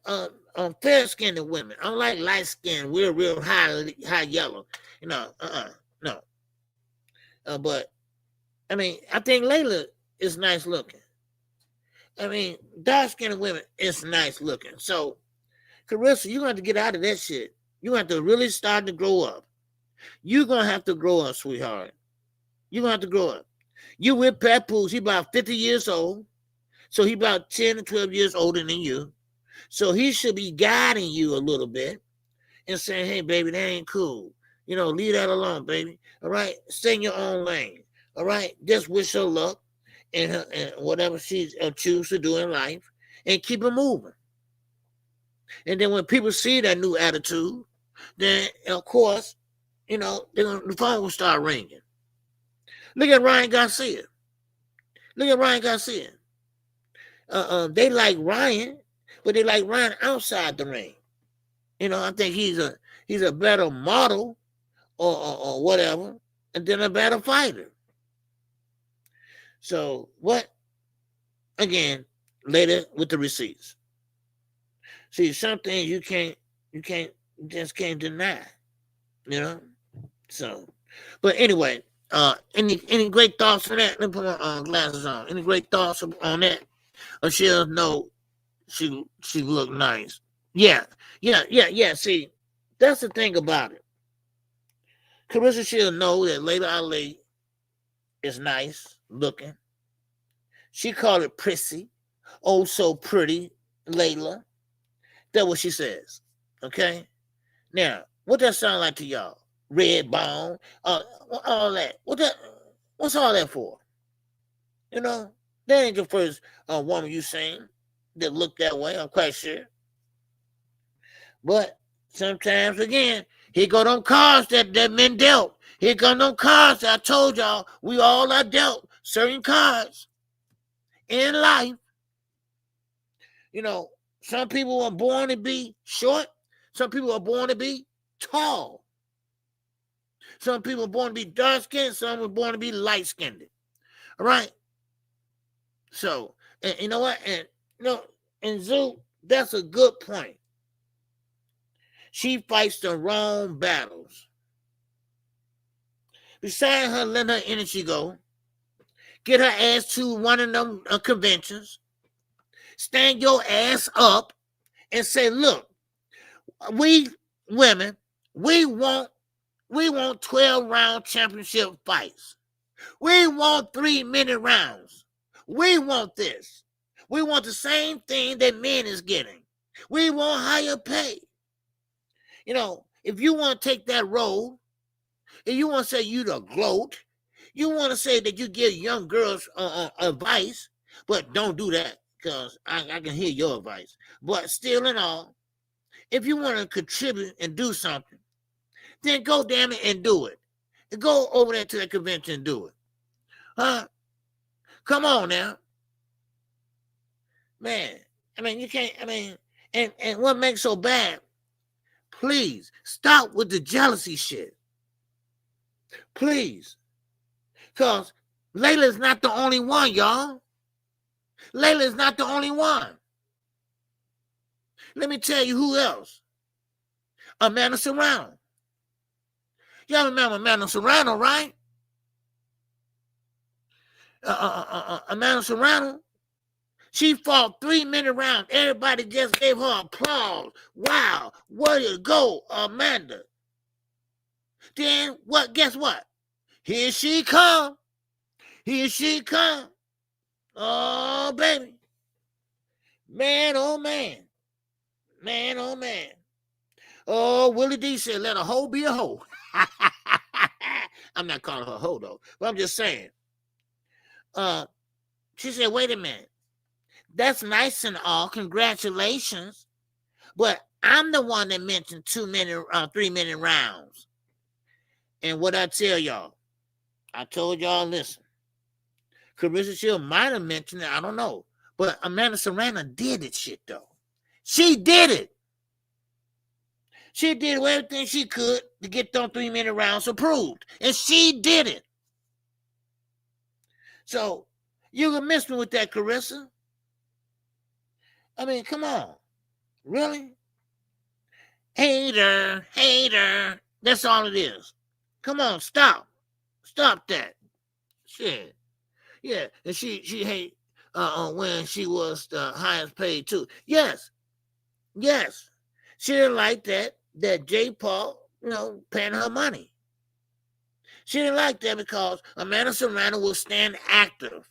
Speaker 1: fair-skinned women. I don't like light-skinned, real high yellow. No. But, I mean, I think Layla is nice looking. I mean, dark-skinned women is nice looking. So, Carissa, you're going to have to get out of that shit. You're going to have to really start to grow up. You're going to have to grow up, sweetheart. You're going to have to grow up. You with Papoose, he about 50 years old. So he about 10 or 12 years older than you. So he should be guiding you a little bit and saying, hey, baby, that ain't cool. Leave that alone, baby. All right? Stay in your own lane. All right? Just wish her luck and whatever she chooses to do in life and keep it moving. And then when people see that new attitude, then, of course, the phone will start ringing. Look at Ryan Garcia. They like Ryan, but they like Ryan outside the ring. I think he's a better model or whatever, and then a better fighter. So what? Again, later with the receipts. See, some things you just can't deny. So, but anyway, any great thoughts on that? Let me put my glasses on. Any great thoughts on that? Or she'll know she look nice. Yeah. See, that's the thing about it. Carissa, she'll know that Layla Ali is nice looking. She called it prissy. Oh, so pretty, Layla. That's what she says. Okay? Now, what that sound like to y'all? Red bone, all that. What's all that for? That ain't the first woman you seen that looked that way, I'm quite sure. But sometimes, again, here go them cards that men dealt. Here come them cards that I told y'all we all are dealt certain cards in life. Some people are born to be short. Some people are born to be tall. Some people are born to be dark-skinned. Some are born to be light-skinned. All right? So, and you know what? And Zoo, that's a good point. She fights the wrong battles. Besides her letting her energy go, Get her ass to one of them conventions. Stand your ass up and say, look, we women, we want 12-round championship fights. We want 3-minute rounds. We want this. We want the same thing that men is getting. We want higher pay. You know, if you want to take that road, if you want to say you the gloat, you want to say that you give young girls advice, but don't do that because I can hear your advice. But still in all, if you want to contribute and do something, then go damn it and do it. And go over there to that convention and do it. Huh? Come on now. Man, I mean, you can't, I mean, and what makes so bad, please stop with the jealousy shit. Please. Because Layla's not the only one, y'all. Layla's not the only one. Let me tell you who else. Amanda Serrano. Y'all remember Amanda Serrano, right? Amanda Serrano. She fought 3-minute rounds. Everybody just gave her applause. Wow, way to go, Amanda. Then what? Guess what? Here she come. Here she come. Oh, baby. Man, oh, man. Man, oh, man. Oh, Willie D said, let a hoe be a hoe. I'm not calling her a hoe, though. But I'm just saying. She said, wait a minute. That's nice and all. Congratulations. But I'm the one that mentioned 3-minute rounds. And what I tell y'all, I told y'all, listen. Carissa Shield might have mentioned it. I don't know. But Amanda Serrano did it shit, though. She did it. She did everything she could to get them 3-minute rounds approved. And she did it. So, you can miss me with that, Carissa. I mean, come on. Really? Hater. That's all it is. Come on, stop. Stop that. Shit. Yeah, and she hate when she was the highest paid too. Yes. She didn't like that J. Paul, paying her money. She didn't like that because Amanda Serrano will stand active.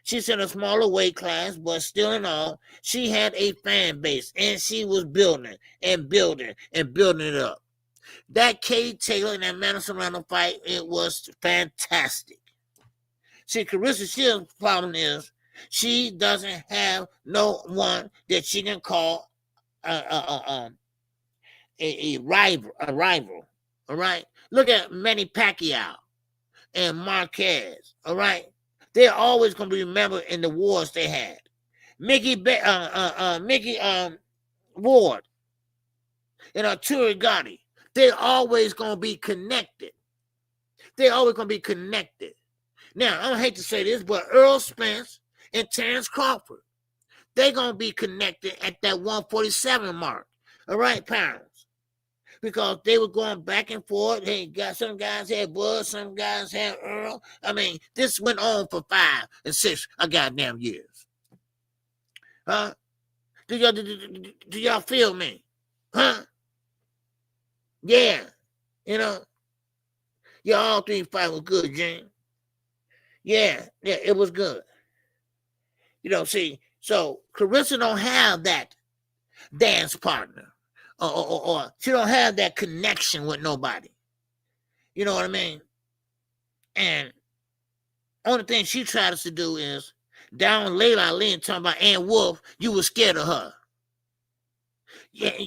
Speaker 1: She's in a smaller weight class, but still in all, she had a fan base, and she was building it up. That Katie Taylor and that Amanda Serrano fight, it was fantastic. See, Carissa Shield's problem is she doesn't have no one that she can call a rival. All right, look at Manny Pacquiao and Marquez. All right. They're always going to be remembered in the wars they had. Mickey Ward and Arturo Gatti. They're always going to be connected. Now, I don't hate to say this, but Earl Spence and Terrence Crawford, they're going to be connected at that 147 mark. All right, pounds. Because they were going back and forth. Hey, some guys had Bud, some guys had Earl. I mean, this went on for 5 and 6 goddamn years. Huh? Do y'all feel me? Huh? Yeah. Yeah, all 3 fights was good, Jane. Yeah, it was good. See, so Carissa don't have that dance partner. Or she don't have that connection with nobody. You know what I mean? And only thing she tries to do is down Layla Ali and talking about Ann Wolf, you were scared of her. Yeah,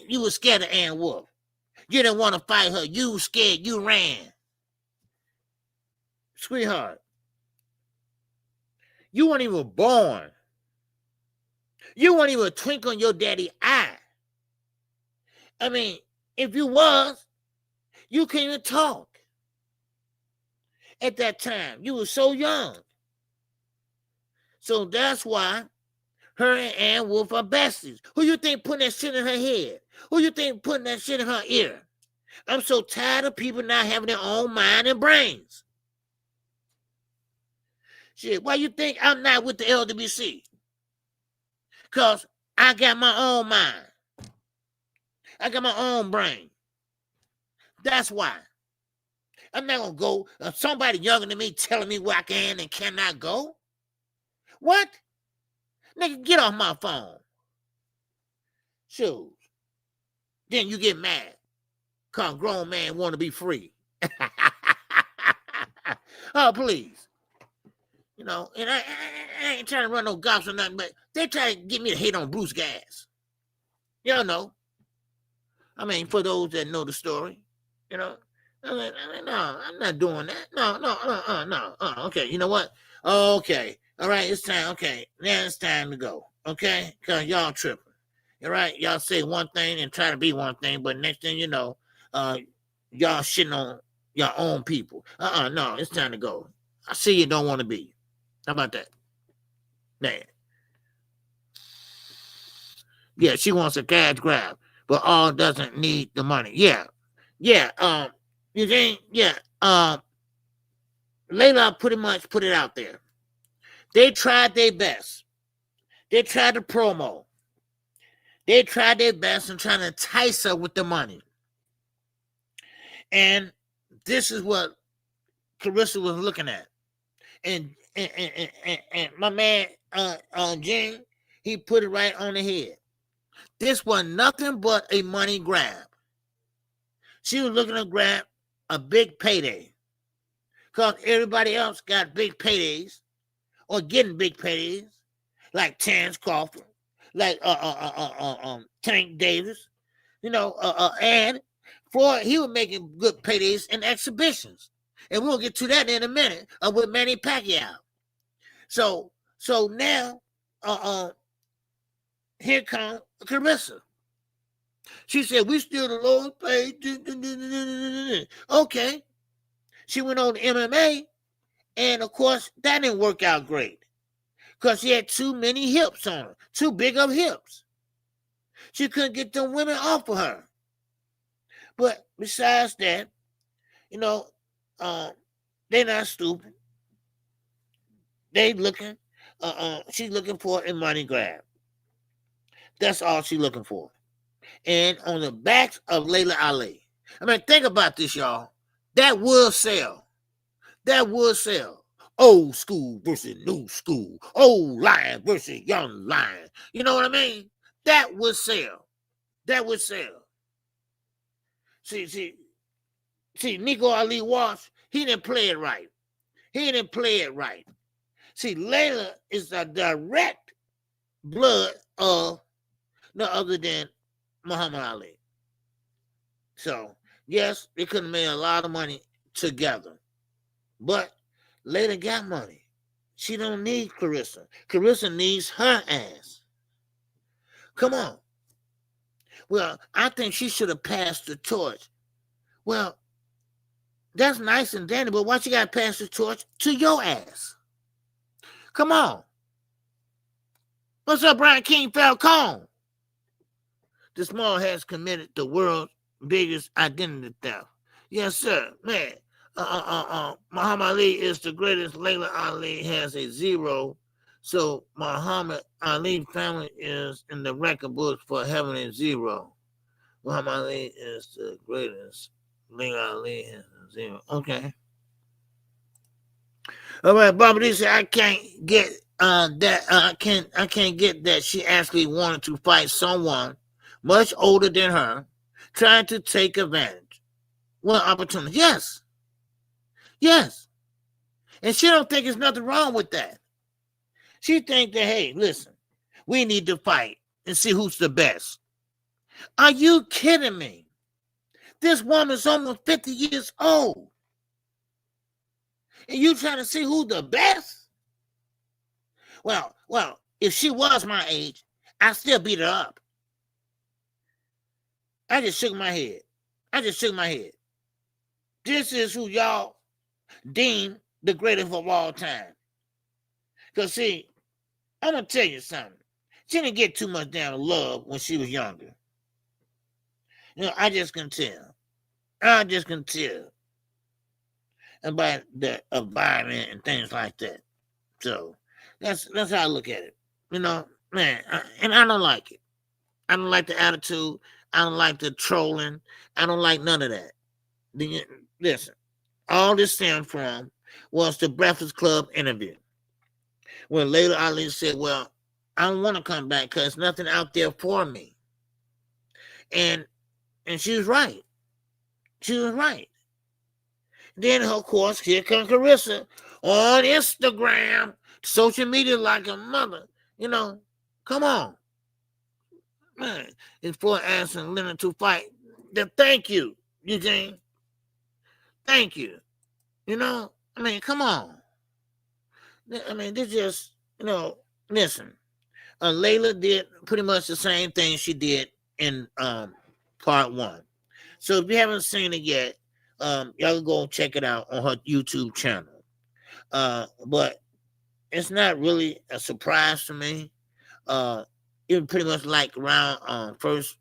Speaker 1: you were scared of Ann Wolf. You didn't want to fight her. You were scared. You ran. Sweetheart, you weren't even born. You weren't even a twinkle in your daddy's eye. I mean, if you was, you couldn't even talk. At that time, you were so young. So that's why her and Ann Wolf are besties. Who you think putting that shit in her head? Who you think putting that shit in her ear? I'm so tired of people not having their own mind and brains. Shit, why you think I'm not with the LWC? Because I got my own mind. I got my own brain. That's why. I'm not going to go. Somebody younger than me telling me where I can and cannot go. What? Nigga, get off my phone. Shoot. Then you get mad. Because a grown man want to be free. Oh, please. You know, and I ain't trying to run no gossip or nothing, but they try to get me to hate on Bruce Gas. Y'all know. I mean, for those that know the story, you know. No, I'm not doing that. No. Okay, you know what? Okay. All right, it's time. Okay, now it's time to go. Okay? Because y'all tripping. All right? Y'all say one thing and try to be one thing, but next thing you know, y'all shitting on your own people. No, it's time to go. I see you don't want to be. How about that? Man. Yeah, she wants a cash grab, but all doesn't need the money. Yeah. You think, Layla pretty much put it out there. They tried their best. They tried the promo. They tried their best in trying to entice her with the money. And this is what Clarissa was looking at. And my man, Gene, he put it right on the head. This was nothing but a money grab. She was looking to grab a big payday. Because everybody else got big paydays or getting big paydays, like Terrence Crawford, like Tank Davis, you know, and Floyd, he was making good paydays in exhibitions. And we'll get to that in a minute with Manny Pacquiao. So now, here comes Clarissa. She said, we still the lowest paid. Okay. She went on to MMA, and of course, that didn't work out great. Because she had too many hips on her, too big of hips. She couldn't get them women off of her. But besides that, you know, they're not stupid. They looking, she's looking for a money grab. That's all she's looking for. And on the backs of Layla Ali. I mean, think about this, y'all. That will sell. That will sell. Old school versus new school. Old lion versus young lion. You know what I mean? That would sell. That would sell. See, Nico Ali Walsh, he didn't play it right. He didn't play it right. See, Layla is a direct blood of no other than Muhammad Ali. So, yes, they could have made a lot of money together. But Layla got money. She don't need Clarissa. Clarissa needs her ass. Come on. Well, I think she should have passed the torch. Well, that's nice and dandy, but why you got to pass the torch to your ass? Come on. What's up, Brian King Falcone? The small has committed the world's biggest identity theft. Yes, sir. Man, Muhammad Ali is the greatest. Layla Ali has a 0. So Muhammad Ali family is in the record books for having a 0. Muhammad Ali is the greatest. Layla Ali has a 0. Okay. All right, Bobby D said, I can't get that. I can't get that she actually wanted to fight someone much older than her, trying to take advantage. What opportunity? Yes. And she don't think there's nothing wrong with that. She think that, hey, listen, we need to fight and see who's the best. Are you kidding me? This woman's almost 50 years old. And you trying to see who's the best? Well, if she was my age, I'd still beat her up. I just shook my head. This is who y'all deem the greatest of all time. Because, see, I'm going to tell you something. She didn't get too much damn love when she was younger. You know, I just can tell. About the environment and things like that. So that's how I look at it. You know, man, and I don't like it. I don't like the attitude. I don't like the trolling. I don't like none of that. Listen, all this stemmed from was the Breakfast Club interview when Layla Ali said, well, I don't want to come back because there's nothing out there for me. And she was right. She was right. Then, of course, here comes Carissa on Instagram, social media like a mother. You know, come on. Man, it's for asking Leonard to fight. Thank you, Eugene. Thank you. You know, I mean, come on. I mean, this just, you know, listen. Layla did pretty much the same thing she did in part 1. So if you haven't seen it yet, y'all can go check it out on her YouTube channel. But it's not really a surprise to me. It was pretty much like around first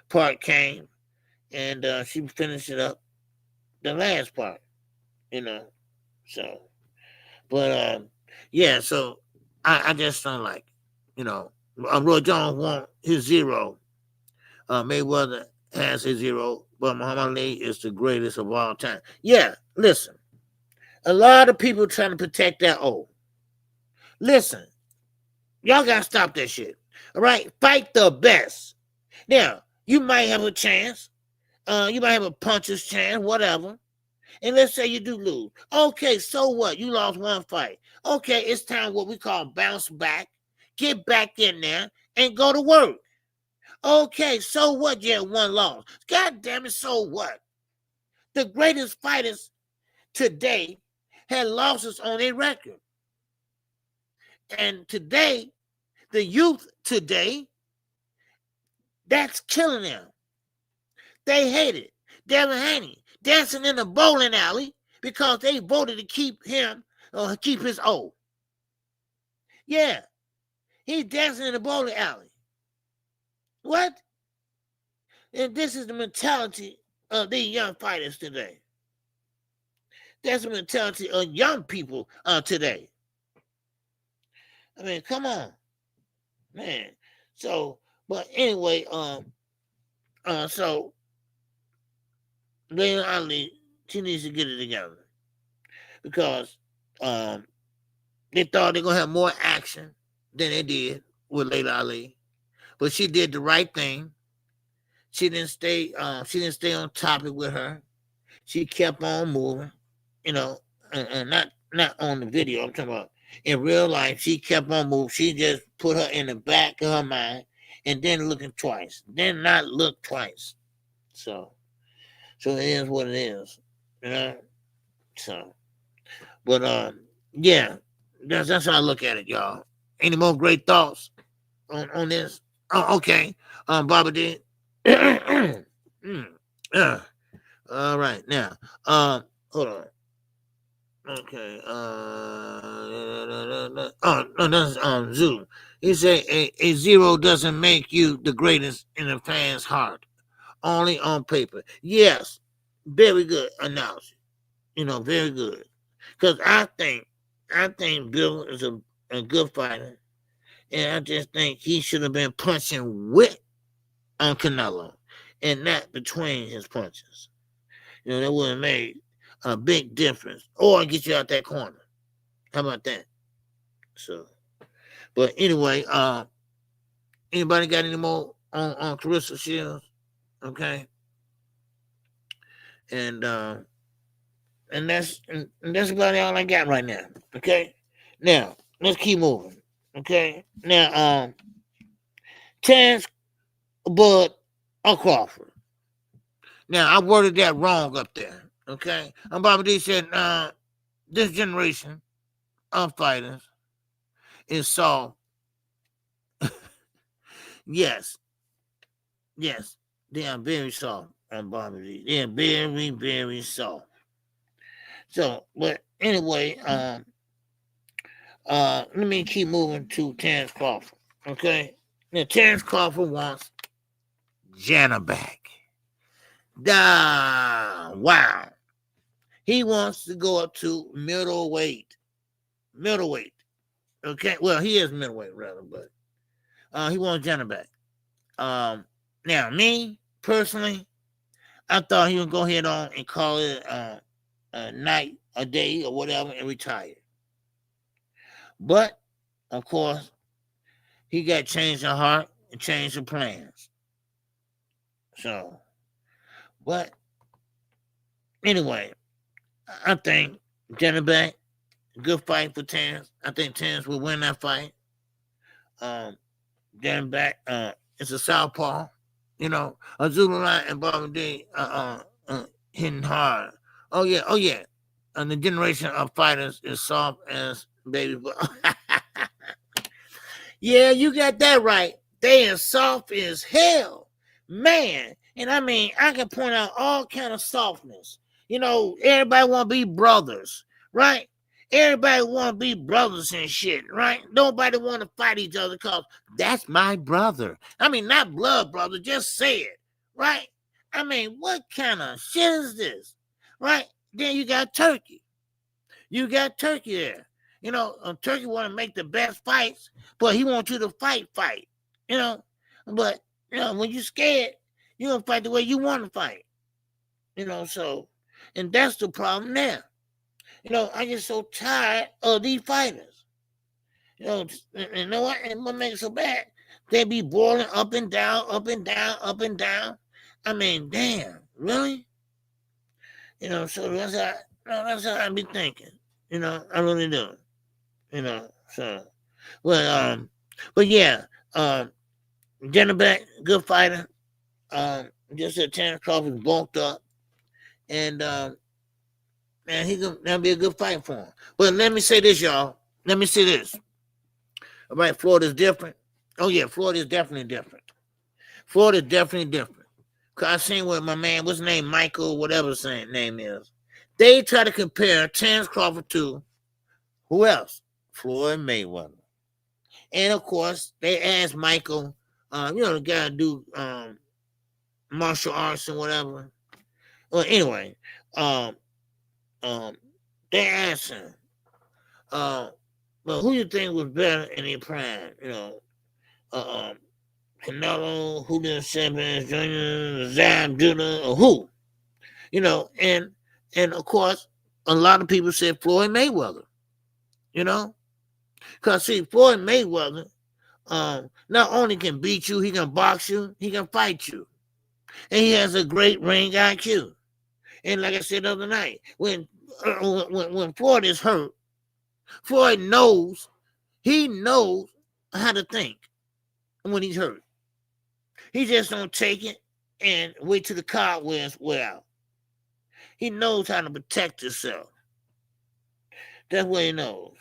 Speaker 1: part came, and she finished it up the last part, you know. So, but yeah. So I just don't like, you know. Roy Jones won his 0. Mayweather has his 0, but Muhammad Ali is the greatest of all time. Yeah, listen. A lot of people trying to protect that oath. Listen, y'all got to stop that shit. All right? Fight the best. Now, you might have a chance. You might have a puncher's chance, whatever. And let's say you do lose. Okay, so what? You lost one fight. Okay, it's time what we call bounce back. Get back in there and go to work. Okay, so what? You had one loss. God damn it, so what? The greatest fighters today had losses on their record. And today, the youth today, that's killing them. They hate it. Devin Haney dancing in the bowling alley because they voted to keep him or keep his oath. Yeah, he's dancing in the bowling alley. What? And this is the mentality of these young fighters today. That's the mentality of young people today. I mean, come on, man. So, but anyway, so Layla Ali, she needs to get it together because they thought they're gonna have more action than they did with Layla Ali, but she did the right thing. She didn't stay on topic with her. She kept on moving, you know, and not on the video. I'm talking about in real life. She kept on moving. She just put her in the back of her mind and then looking twice. Then not look twice. So it is what it is, you know. So, but yeah, that's how I look at it, y'all. Any more great thoughts on this? Oh, okay. Baba did. All right, now, hold on. Okay. Oh no, that's Zoom. He said a 0 doesn't make you the greatest in a fan's heart, only on paper. Yes, very good analogy. You know, very good. Because I think Bill is a good fighter, and I just think he should have been punching with on Canelo and not between his punches. You know, that would have made a big difference, or get you out that corner. How about that? So, but anyway, anybody got any more on Carissa Shields? Okay, and that's about all I got right now. Okay, now let's keep moving. Okay, now Terrence Bud or Crawford. Now I worded that wrong up there. Okay, Bobby D said this generation of fighters is soft. yes, they are very soft on Bobby D. They are very, very soft. So, but anyway, let me keep moving to Terrence Crawford. Okay, now Terrence Crawford wants Jana back. Wow. He wants to go up to middleweight. Middleweight. Okay. Well, he is middleweight rather, but he wants Jenna back. Now me personally, I thought he would go ahead on and call it a night, a day, or whatever, and retire. But of course, he got changed of heart and changed of plans. So, but anyway, I think Jenna back, good fight for Terrence. I think Terrence will win that fight. Jenna back, it's a southpaw, you know, a Zulu line and Bobby D hitting hard. Oh yeah. And the generation of fighters is soft as baby. Yeah, you got that right. They are soft as hell, man. And I mean, I can point out all kind of softness. You know, everybody want to be brothers, right? Everybody want to be brothers and shit, right? Nobody want to fight each other because that's my brother. I mean, not blood brother, just say it, right? I mean, what kind of shit is this, right? Then you got Turkey. You got Turkey there. You know, Turkey want to make the best fights, but he wants you to fight, you know. But, you know, when you're scared, you don't fight the way you want to fight, you know, so, and that's the problem there. You know, I get so tired of these fighters. You know, and you know what? And what makes it so bad? They be boiling up and down, up and down, up and down. I mean, damn, really? You know, so that's how I be thinking. You know, I really do. You know, so, but yeah, Jenna back, good fighter. Just that Terrence Crawford bulked up, and that'll be a good fight for him. But let me say this, y'all. Let me say this. All right, Florida's different. Oh yeah, Florida is definitely different. Florida's definitely different. Cause I seen what my man, what's his name, Michael, whatever his name is. They try to compare Terrence Crawford to who else? Floyd Mayweather. And of course, they asked Michael, you know, the guy who do martial arts and whatever. Well, anyway, they asked him, well, who you think was better in their prime? You know, Canelo, Julio Chavez Jr., Zab Judah, or who? You know, and of course, a lot of people said Floyd Mayweather. You know, because see, Floyd Mayweather not only can beat you, he can box you, he can fight you, and he has a great ring IQ. And like I said the other night, when Floyd is hurt, Floyd knows how to think when he's hurt. He just don't take it and wait till the cobwebs wear out. He knows how to protect himself. That's what he knows.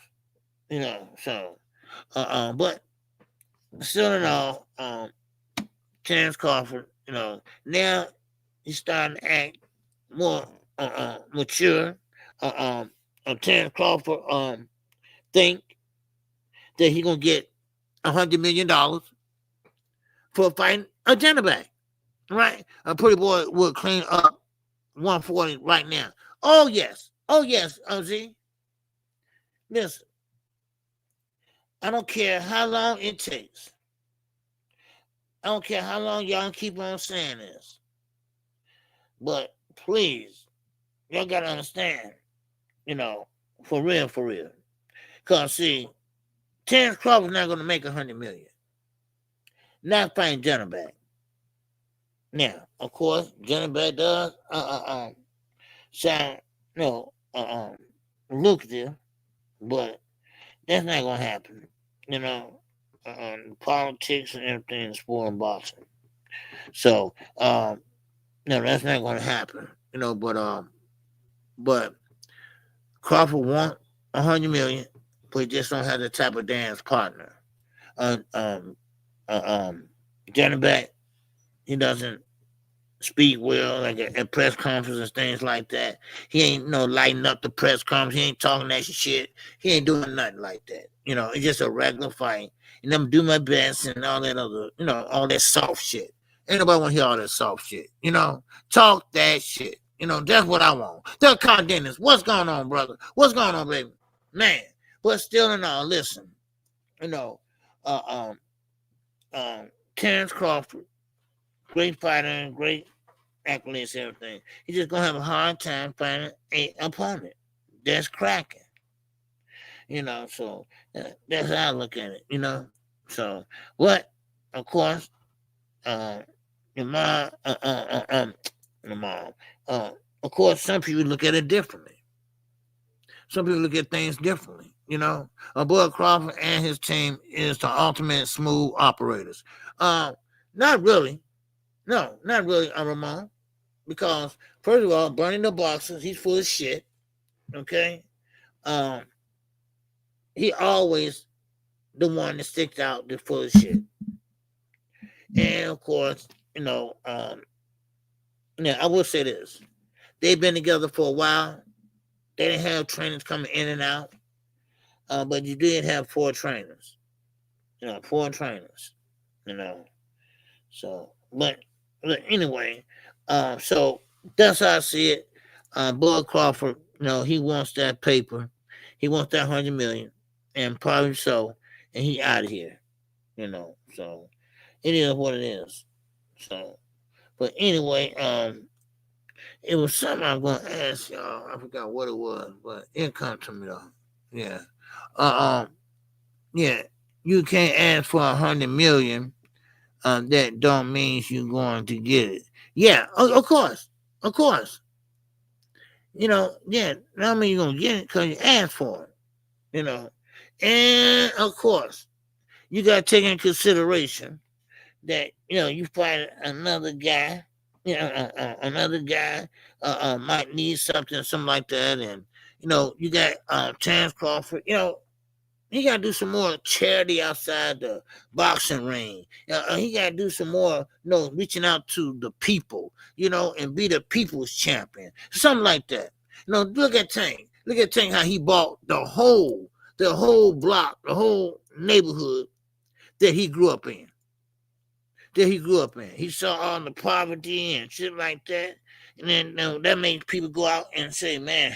Speaker 1: You know, so, but still in all, Terrence Crawford, you know, now he's starting to act more mature. Terrence Crawford think that he's gonna get $100 million for fighting a Jenna back, right? A pretty boy would clean up 140 right now. Oh yes, OZ. Listen. I don't care how long it takes. I don't care how long y'all keep on saying this. But please, y'all got to understand, you know, for real. Because, see, Terrence Crawford's not going to make $100 million. Not fighting Jenna back. Now, of course, Jenna back does sound, lucrative, but that's not going to happen. You know, politics and everything in sport and boxing. So, no, that's not going to happen. You know, but Crawford want $100 million, but he just don't have the type of dance partner. Jenna back, he doesn't speak well, like at press conferences and things like that. He ain't lighting up the press conference. He ain't talking that shit. He ain't doing nothing like that. You know, it's just a regular fight. And I'm do my best and all that other, all that soft shit. Ain't nobody want to hear all that soft shit. Talk that shit. You know, that's what I want. Tell Carl Dennis, what's going on, brother? What's going on, baby? Man, but still in all, listen, you know, Terrence Crawford, great fighter and great accolades and everything. He's just gonna have a hard time finding an opponent that's cracking. You know, so that's how I look at it. You know, so what? Of course, of course, some people look at it differently. Some people look at things differently. You know, Bud Crawford and his team is the ultimate smooth operators. Not really. No, not really, Ramon. Because, first of all, Bernie the Boxer, he's full of shit. Okay? He always the one that sticks out, the full of shit. And, of course, you know, now, I will say this. They've been together for a while. They didn't have trainers coming in and out. But you did have 4 trainers. You know, 4 trainers. You know. So, but anyway, so that's how I see it. Bud Crawford, you know, he wants that paper. He wants that $100 million. And probably so. And he out of here. You know. So it is what it is. So, but anyway, it was something I was gonna ask y'all. I forgot what it was, but it come to me though. Yeah. Yeah, you can't ask for $100 million. That don't mean you're going to get it. Yeah, of course. You know, yeah, that mean you're gonna get it because you asked for it. You know, and of course, you got to take into consideration that you know you fight another guy. You know, another guy might need something like that, and you know, you got Terrence Crawford. You know. He got to do some more charity outside the boxing ring. He got to do some more, you know, reaching out to the people, you know, and be the people's champion. Something like that. You know, look at Tank. Look at Tank, how he bought the whole block, the whole neighborhood that he grew up in. He saw all the poverty and shit like that. And then you know, that makes people go out and say, man,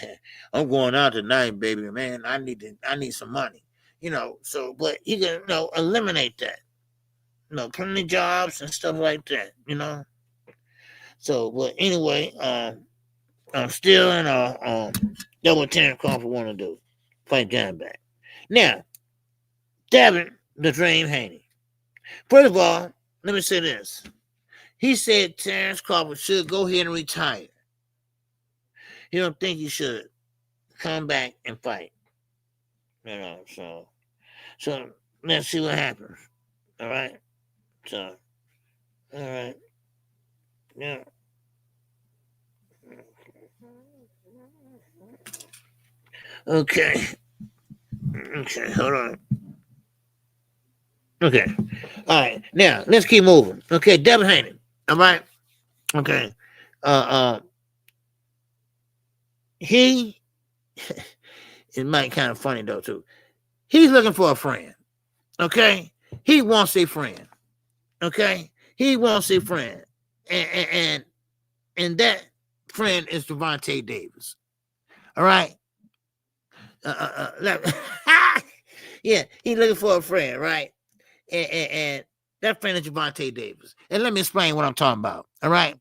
Speaker 1: I'm going out tonight, baby. Man, I need some money. You know, so, but he can, you know, eliminate that. You know, plenty of jobs and stuff like that, you know. So, but anyway, I'm still in that's what Terrence Crawford want to do. Fight John back. Now, Devin, the Dream Haney. First of all, let me say this. He said Terrence Crawford should go ahead and retire. He don't think he should come back and fight. You know, so let's see what happens. All right. So, all right. Yeah. Okay. Hold on. Okay. All right. Now let's keep moving. Okay, Devin Haney. All right. Okay. He it might kind of funny though too. He's looking for a friend. Okay. He wants a friend. Okay. He wants a friend. And that friend is Devontae Davis. All right. Yeah, he's looking for a friend, right? And that friend is Devontae Davis. And let me explain what I'm talking about. All right.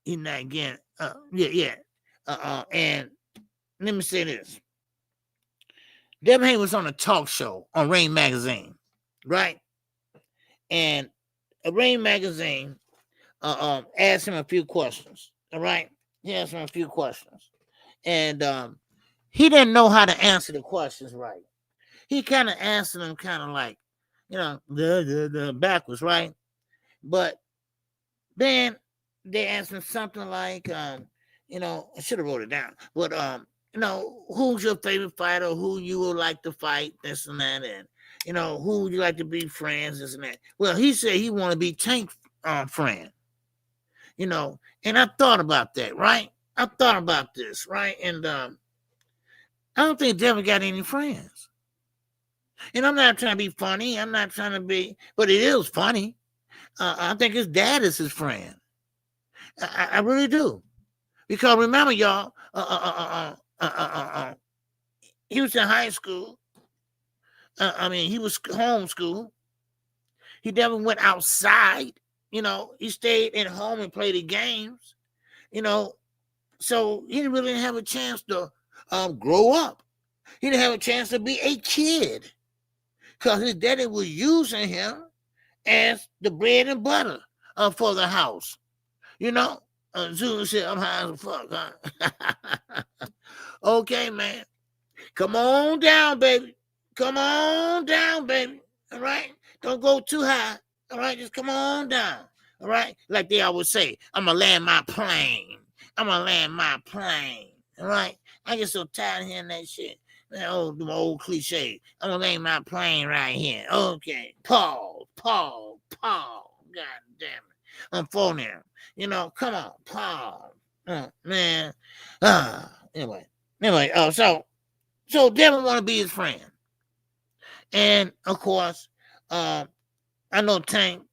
Speaker 1: He's not again. And let me say this. Devin Haney was on a talk show on Rain Magazine, right? And Rain Magazine asked him a few questions, all right? He asked him a few questions. And he didn't know how to answer the questions right. He kind of answered them kind of like, you know, the backwards, right? But then they asked him something like, you know, I should have wrote it down, but you know, who's your favorite fighter? Who you would like to fight? This and that, and you know, who would you like to be friends? This and that. Well, he said he want to be Tank's friend. You know, and I thought about that, right? I thought about this, right? And I don't think Devin got any friends. And I'm not trying to be funny. I'm not trying to be, but it is funny. I think his dad is his friend. I really do. Because remember, y'all, he was in high school. He was homeschooled. He never went outside. He stayed at home and played the games. So he really didn't have a chance to grow up. He didn't have a chance to be a kid because his daddy was using him as the bread and butter for the house. Zulu said, I'm high as a fuck, huh? Okay, man. Come on down, baby. Come on down, baby. All right? Don't go too high. All right? Just come on down. All right? Like they always say, I'm going to land my plane. I'm going to land my plane. All right? I get so tired of hearing that shit. Man, old cliche. I'm going to land my plane right here. Okay. Paul. God damn it. I'm phoning him. Come on, Paul. Man. Anyway. So Devin want to be his friend. And, of course, I know Tank.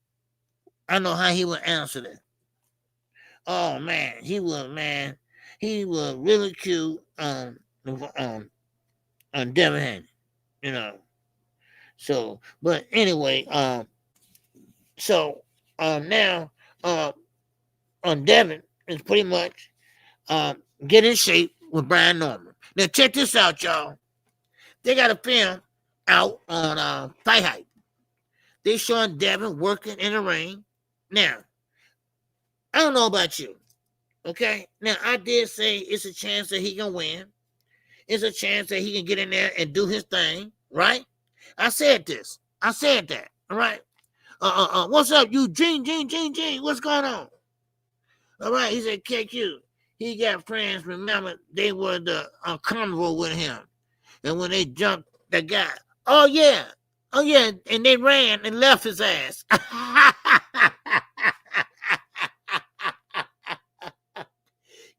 Speaker 1: I know how he would answer that. Oh, man. He would really cute on Devin Haney, So, but anyway, now on Devin is pretty much get in shape with Brian Norman. Now check this out, y'all. They got a film out on Fight Hype. They showing Devin working in the ring. Now, I don't know about you. Okay? Now, I did say it's a chance that he can win. It's a chance that he can get in there and do his thing, right? I said this. I said that, all right? What's up, you Gene? What's going on? All right, he said, KQ. He got friends, remember, they were the carnival with him. And when they jumped the guy, oh, yeah, and they ran and left his ass.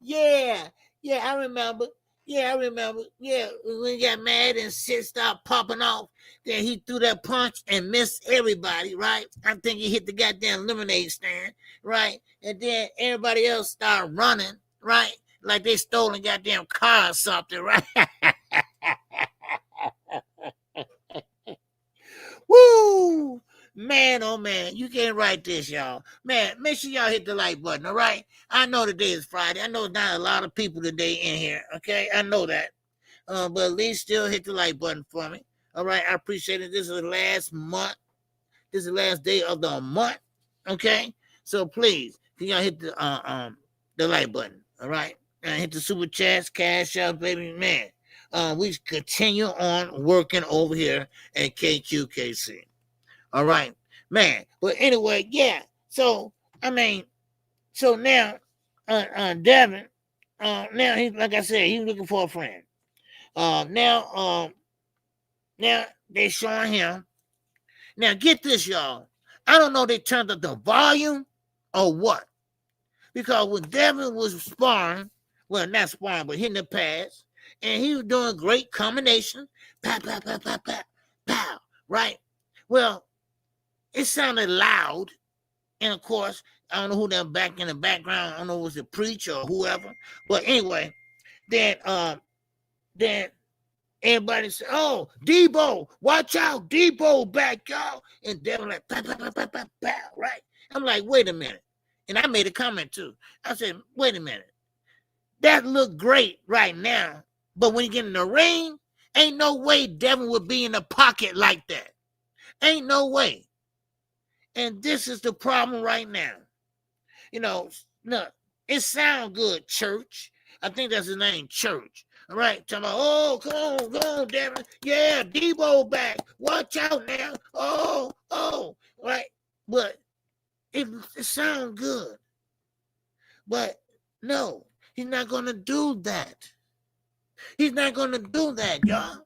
Speaker 1: Yeah, I remember. Yeah, when he got mad and shit stopped popping off, then he threw that punch and missed everybody, right? I think he hit the goddamn lemonade stand, right? And then everybody else started running, right? Like they stole a goddamn car or something, right? Woo! Man, oh man, you can't write this, y'all. Man, make sure y'all hit the like button, all right? I know today is Friday. I know there's not a lot of people today in here, okay? I know that. But at least still hit the like button for me. All right, I appreciate it. This is the last month. This is the last day of the month, okay? So please, can y'all hit the like button, all right? And hit the super chats, cash out, baby, man. We continue on working over here at KQKC. All right, man. But anyway, yeah. So now, Devin, now he's like I said, he's looking for a friend. Now they showing him. Now get this, y'all. I don't know if they turned up the volume or what, because when Devin was sparring, well, not sparring, but hitting the pads, and he was doing great combinations, pow, right? Well, it sounded loud, and of course, I don't know who that back in the background. I don't know if it was a preacher or whoever. But anyway, then everybody said, "Oh, Debo, watch out, Debo back, y'all!" And Devin like, pow, right? I'm like, wait a minute, and I made a comment too. I said, wait a minute, that looked great right now, but when you get in the ring, ain't no way Devin would be in the pocket like that. Ain't no way. And this is the problem right now. Look, it sounds good, Church. I think that's his name, Church. All right, talking about, oh, come on, Devin. Yeah, Debo back. Watch out now. Oh, right. But it sounds good. But no, he's not going to do that. He's not going to do that, y'all.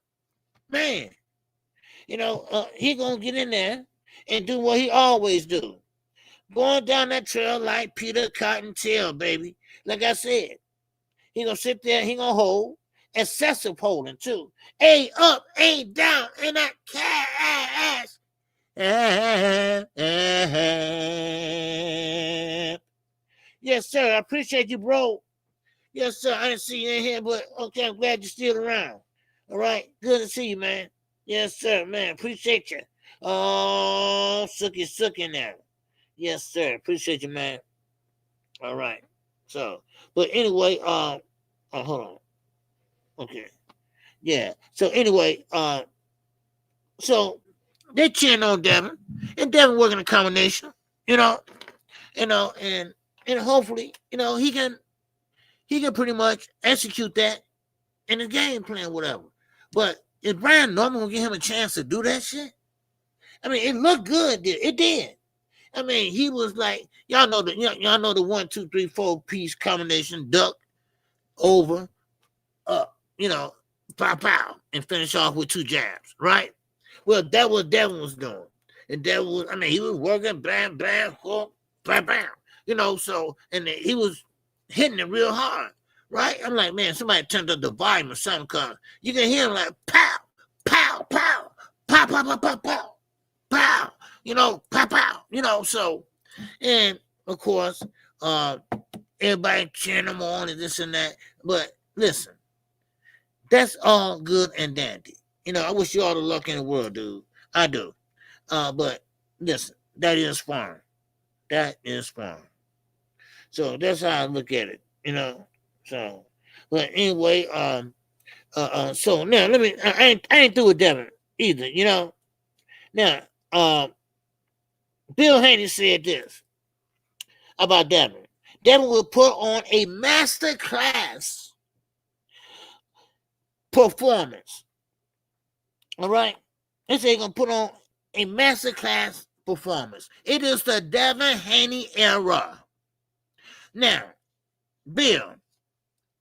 Speaker 1: Man, he going to get in there and do what he always do. Going down that trail like Peter Cottontail, baby. Like I said, he gonna sit there, he gonna hold. Excessive holding, too. A up, A down, and that cash. Yes, sir. I appreciate you, bro. Yes, sir. I didn't see you in here, but okay, I'm glad you're still around. All right. Good to see you, man. Yes, sir, man. Appreciate you. Oh, sookie now. Yes, sir. Appreciate you, man. All right. So, but anyway, hold on. Okay. Yeah. So anyway, so they cheering on Devin, and Devin working a combination, you know, and hopefully, he can pretty much execute that in the game plan, whatever. But is Brian Norman gonna give him a chance to do that shit? I mean, it looked good. It did. I mean, he was like, y'all know the 1, 2, 3, 4 piece combination, duck, over, up, pow pow, and finish off with 2 jabs, right? Well, that was Devin was doing. And Devin was, he was working, bam, bam, hook, bam, bam. So, and he was hitting it real hard, right? I'm like, man, somebody turned up the volume or something, cause you can hear him like, pow, pow, pow, pow, pow, pow, pow, pow, pow, pow, pow, so, and of course, everybody cheering him on and this and that. But listen, that's all good and dandy. I wish you all the luck in the world, dude. I do. But listen, that is sparring. That is sparring. So that's how I look at it, So, but anyway, so now I ain't through with Devin either, Now, Bill Haney said this about Devin. Devin will put on a master class performance. All right? They say he's going to put on a master class performance. It is the Devin Haney era. Now, Bill,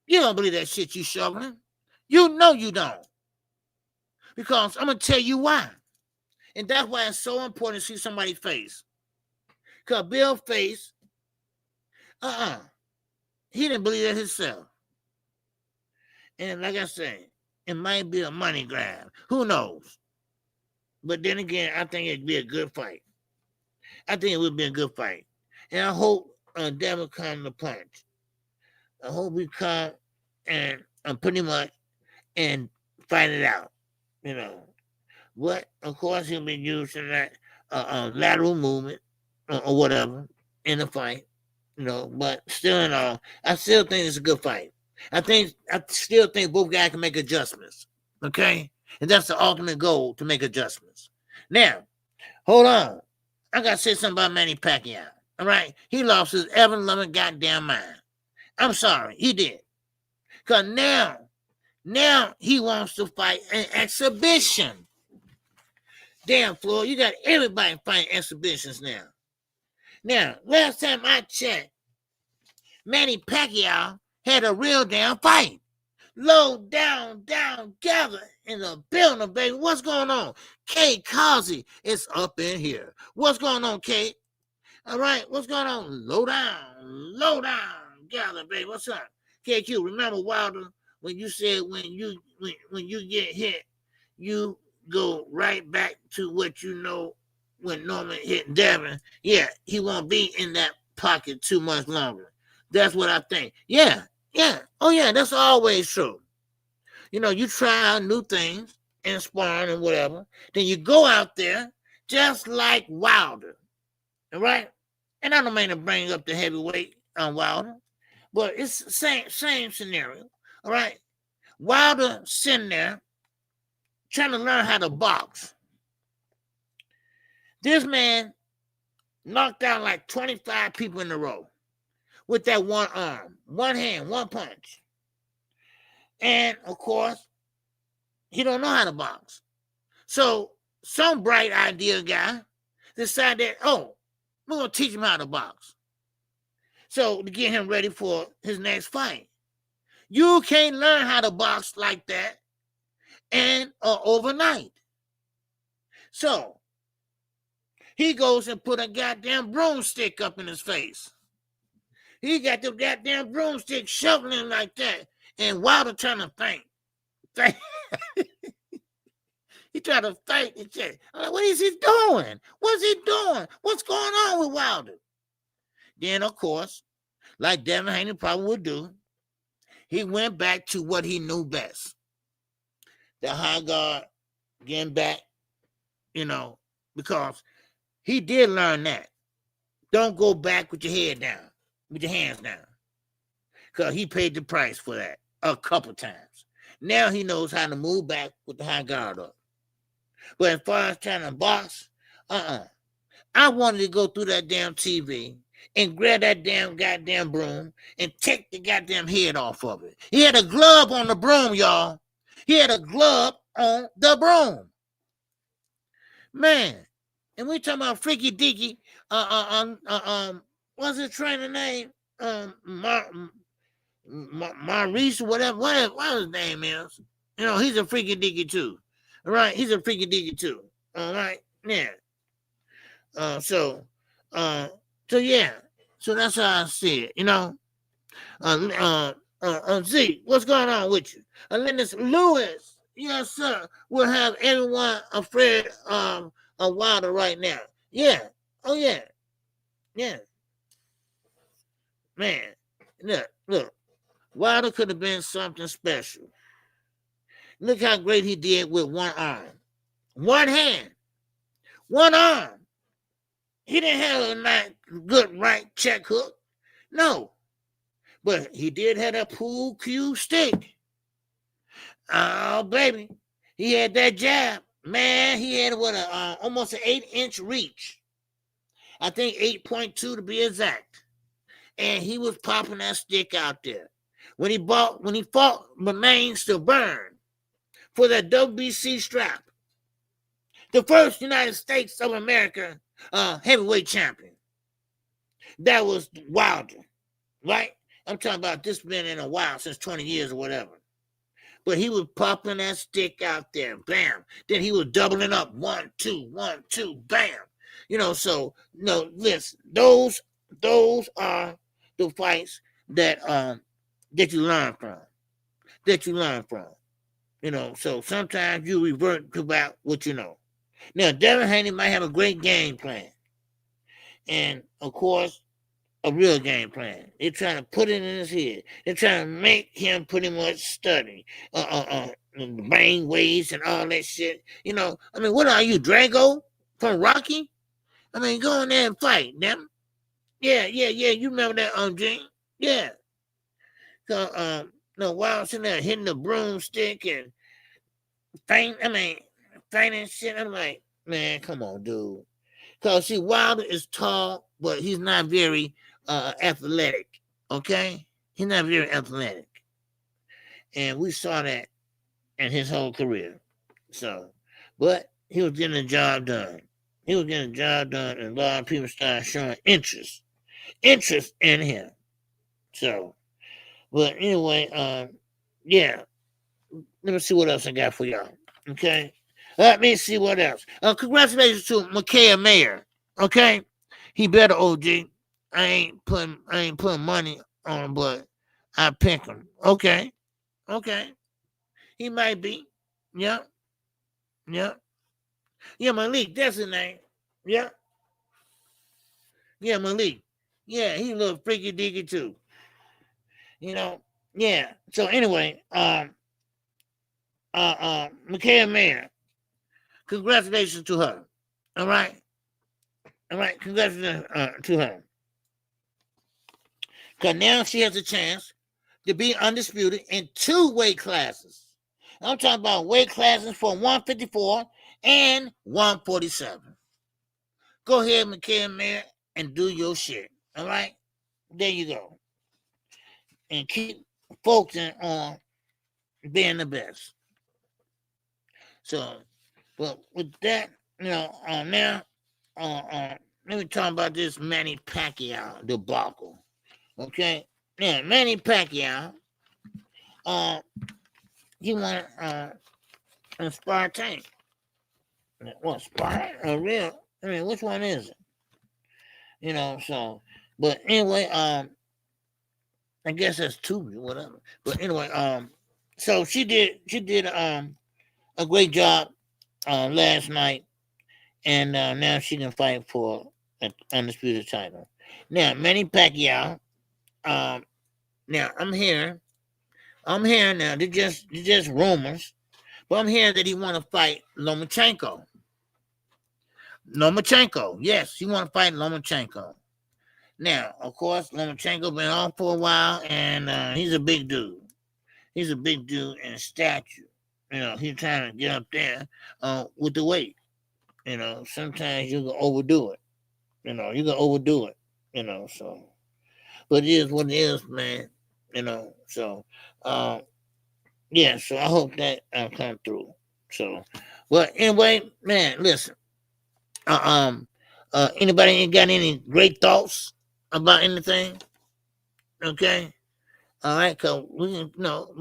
Speaker 1: you don't believe that shit you shoveling. You know you don't. Because I'm going to tell you why. And that's why it's so important to see somebody's face. Because Bill's face, he didn't believe it himself. And like I said, it might be a money grab. Who knows? But then again, I think it'd be a good fight. I think it would be a good fight. And I hope Devin come to punch. I hope we come and pretty much and fight it out, But, of course, he'll be using that lateral movement or whatever in the fight, But still in all, I still think it's a good fight. I still think both guys can make adjustments, okay? And that's the ultimate goal, to make adjustments. Now, hold on. I got to say something about Manny Pacquiao, all right? He lost his ever-loving goddamn mind. I'm sorry, he did. Because now he wants to fight an exhibition. Damn, Floyd, you got everybody fighting exhibitions now. Now, last time I checked, Manny Pacquiao had a real damn fight. Low down, gather in the building, baby. What's going on? KQKC is up in here. What's going on, Kate? All right, what's going on? Low down, gather, baby. What's up? KQ, remember Wilder when you said when you get hit, you go right back to what you know when Norman hit Devin. Yeah, he won't be in that pocket too much longer. That's what I think. Yeah. Oh, yeah, that's always true. You try out new things and sparring and whatever. Then you go out there just like Wilder. All right? And I don't mean to bring up the heavyweight on Wilder, but it's the same scenario. All right? Wilder sitting there trying to learn how to box. This man knocked out like 25 people in a row with that one arm, one hand, one punch. And, of course, he don't know how to box. So some bright idea guy decided, we're going to teach him how to box. So to get him ready for his next fight. You can't learn how to box like that and overnight. So he goes and put a goddamn broomstick up in his face. He got the goddamn broomstick shoveling like that. And Wilder trying to think. He tried to think and say, what is he doing? What's he doing? What's going on with Wilder? Then, of course, like Devin Haney probably would do, He went back to what he knew best. The high guard, getting back, because he did learn that. Don't go back with your head down, with your hands down. Because he paid the price for that a couple times. Now he knows how to move back with the high guard up. But as far as trying to box, I wanted to go through that damn TV and grab that damn goddamn broom and take the goddamn head off of it. He had a glove on the broom, y'all. He had a glove on the broom. Man, and we talking about Freaky Deaky, what's his trainer name? Maurice or whatever, what his name is. He's a Freaky Deaky too. All right, he's a Freaky Deaky too. All right, yeah. So yeah. So that's how I see it, Z, what's going on with you? Lennox Lewis, yes, sir, will have everyone afraid of Wilder right now. Yeah. Oh, yeah. Yeah. Man, look. Wilder could have been something special. Look how great he did with one arm. One hand. One arm. He didn't have a nice, good right check hook. No. But he did have a pool cue stick. Oh, baby. He had that jab. Man, he had almost an 8-inch reach. I think 8.2 to be exact. And he was popping that stick out there. When he fought Remains to Burn for that WBC strap. The first United States of America heavyweight champion. That was Wilder, right? I'm talking about this been in a while, since 20 years or whatever. But he was popping that stick out there, bam. Then he was doubling up, 1, 2, 1, 2, bam. Listen, those are the fights that you learn from. So sometimes you revert to about what you know. Now, Devin Haney might have a great game plan. And, of course, a real game plan. They're trying to put it in his head. They're trying to make him pretty much study brain waves and all that shit. What are you, Drago from Rocky? Go in there and fight, them. Yeah. You remember that, Gene? Yeah. So, while sitting there hitting the broomstick and fainting shit, I'm like, man, come on, dude. Because, see, Wilder is tall, but he's not very athletic, okay? He's not very athletic. And we saw that in his whole career. So, but he was getting the job done. And a lot of people started showing interest in him. So, but anyway, yeah. Let me see what else I got for y'all, okay? Let me see what else. Congratulations to Micaiah Mayer, okay? He better, OG. I ain't putting money on him, but I pick him. Okay. He might be. Yeah, Malik, that's his name. Yeah, Malik. Yeah, he look freaky deaky too. Yeah. So anyway, Micaiah Mayer. Congratulations to her. All right. Congratulations to her. Because now she has a chance to be undisputed in 2 weight classes. I'm talking about weight classes for 154 and 147. Go ahead, Micaiah Mayer, and do your shit. All right? There you go. And keep focusing on being the best. So, but with that, now, let me talk about this Manny Pacquiao debacle. Okay? Now, Manny Pacquiao, he won a Spartan. What, Spartan or real? Which one is it? So, but anyway, I guess that's 2, whatever. But anyway, so she did a great job last night, and now she can fight for an undisputed title. Now, Manny Pacquiao, now I'm here I'm hearing now, they're just rumors, but I'm hearing that he want to fight Lomachenko. Yes, he want to fight Lomachenko. Now, of course, Lomachenko been on for a while, and he's a big dude. He's a big dude in stature. He's trying to get up there with the weight. Sometimes you can overdo it. So. But it is what it is, man. So, yeah, so I hope that come through. So, well, anyway, man, listen. Anybody ain't got any great thoughts about anything? Okay. All right, cause we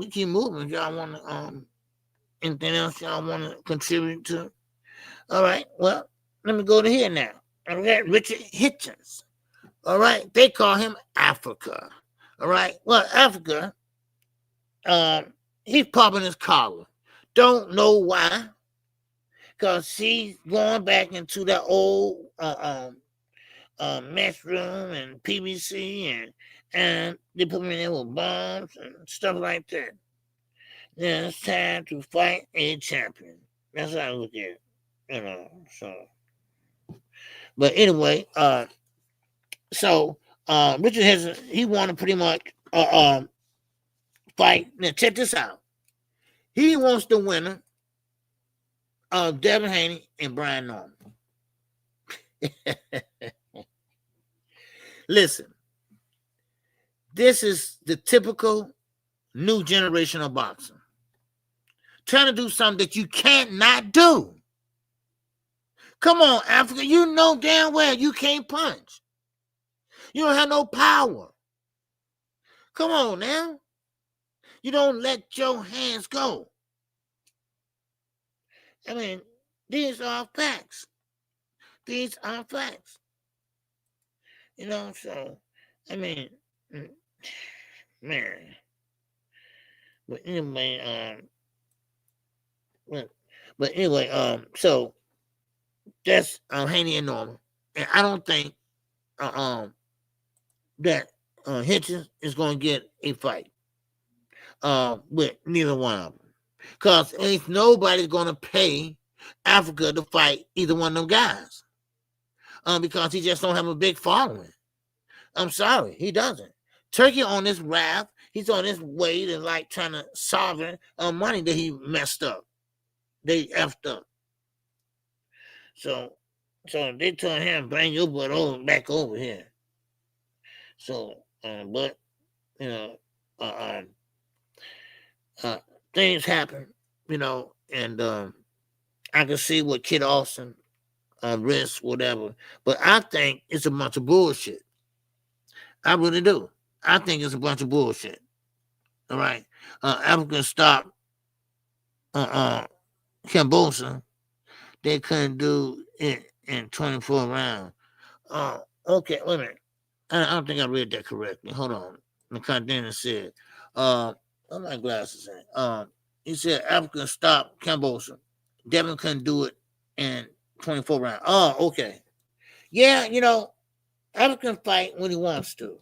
Speaker 1: keep moving. Y'all want to anything else y'all want to contribute to? All right. Well, let me go to here now. I got Richard Hitchens. All right. They call him Africa. All right. Well, Africa, he's popping his collar. Don't know why. Because he's going back into that old mess room and PVC and they put me in there with bombs and stuff like that. Then it's time to fight a champion. That's how I look at it. So. But anyway, so Richard Henson, he want to pretty much fight. Now check this out. He wants the winner of Devin Haney and Brian Norman. Listen, this is the typical new generation of boxing. Trying to do something that you can't not do. Come on, Africa, you know damn well you can't punch. You don't have no power. Come on now. You don't let your hands go. I mean, these are facts. These are facts. So, I mean, man. But anyway, so that's Haney and Norman. And I don't think that Hitchens is going to get a fight with neither one of them. Because ain't nobody going to pay Africa to fight either one of them guys. Because he just don't have a big following. I'm sorry, he doesn't. Turkey on this wrath, he's on his way to like trying to sovereign money that he messed up. They effed up. So they told him, bring your butt back over here. So, but, things happen, and I can see what Kid Austin risks, whatever. But I think it's a bunch of bullshit. I really do. I think it's a bunch of bullshit. All right. Africans stopped Cambosa. They couldn't do it in 24 rounds. Okay, wait a minute. I don't think I read that correctly. Hold on. McCondenna said, what my glasses at? He said Africans stopped Cambosa. Devin couldn't do it in 24 rounds. Oh, okay. Yeah, African fight when he wants to.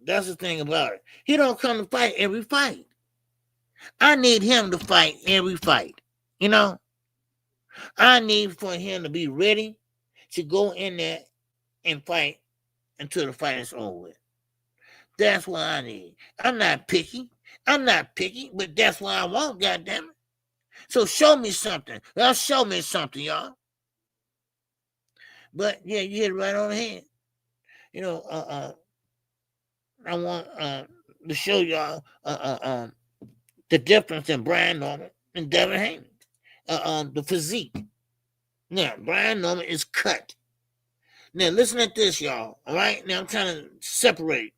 Speaker 1: That's the thing about it. He don't come to fight every fight. I need him to fight every fight. I need for him to be ready to go in there and fight until the fight is over with. That's what I need. I'm not picky, but that's what I want, goddammit. So show me something. Show me something, y'all. But yeah, you hit it right on the head. I want to show y'all the difference in Brian Norman and Devin Haney. The physique. Now, Brian Norman is cut. Now, listen at this, y'all. All right? Now, I'm trying to separate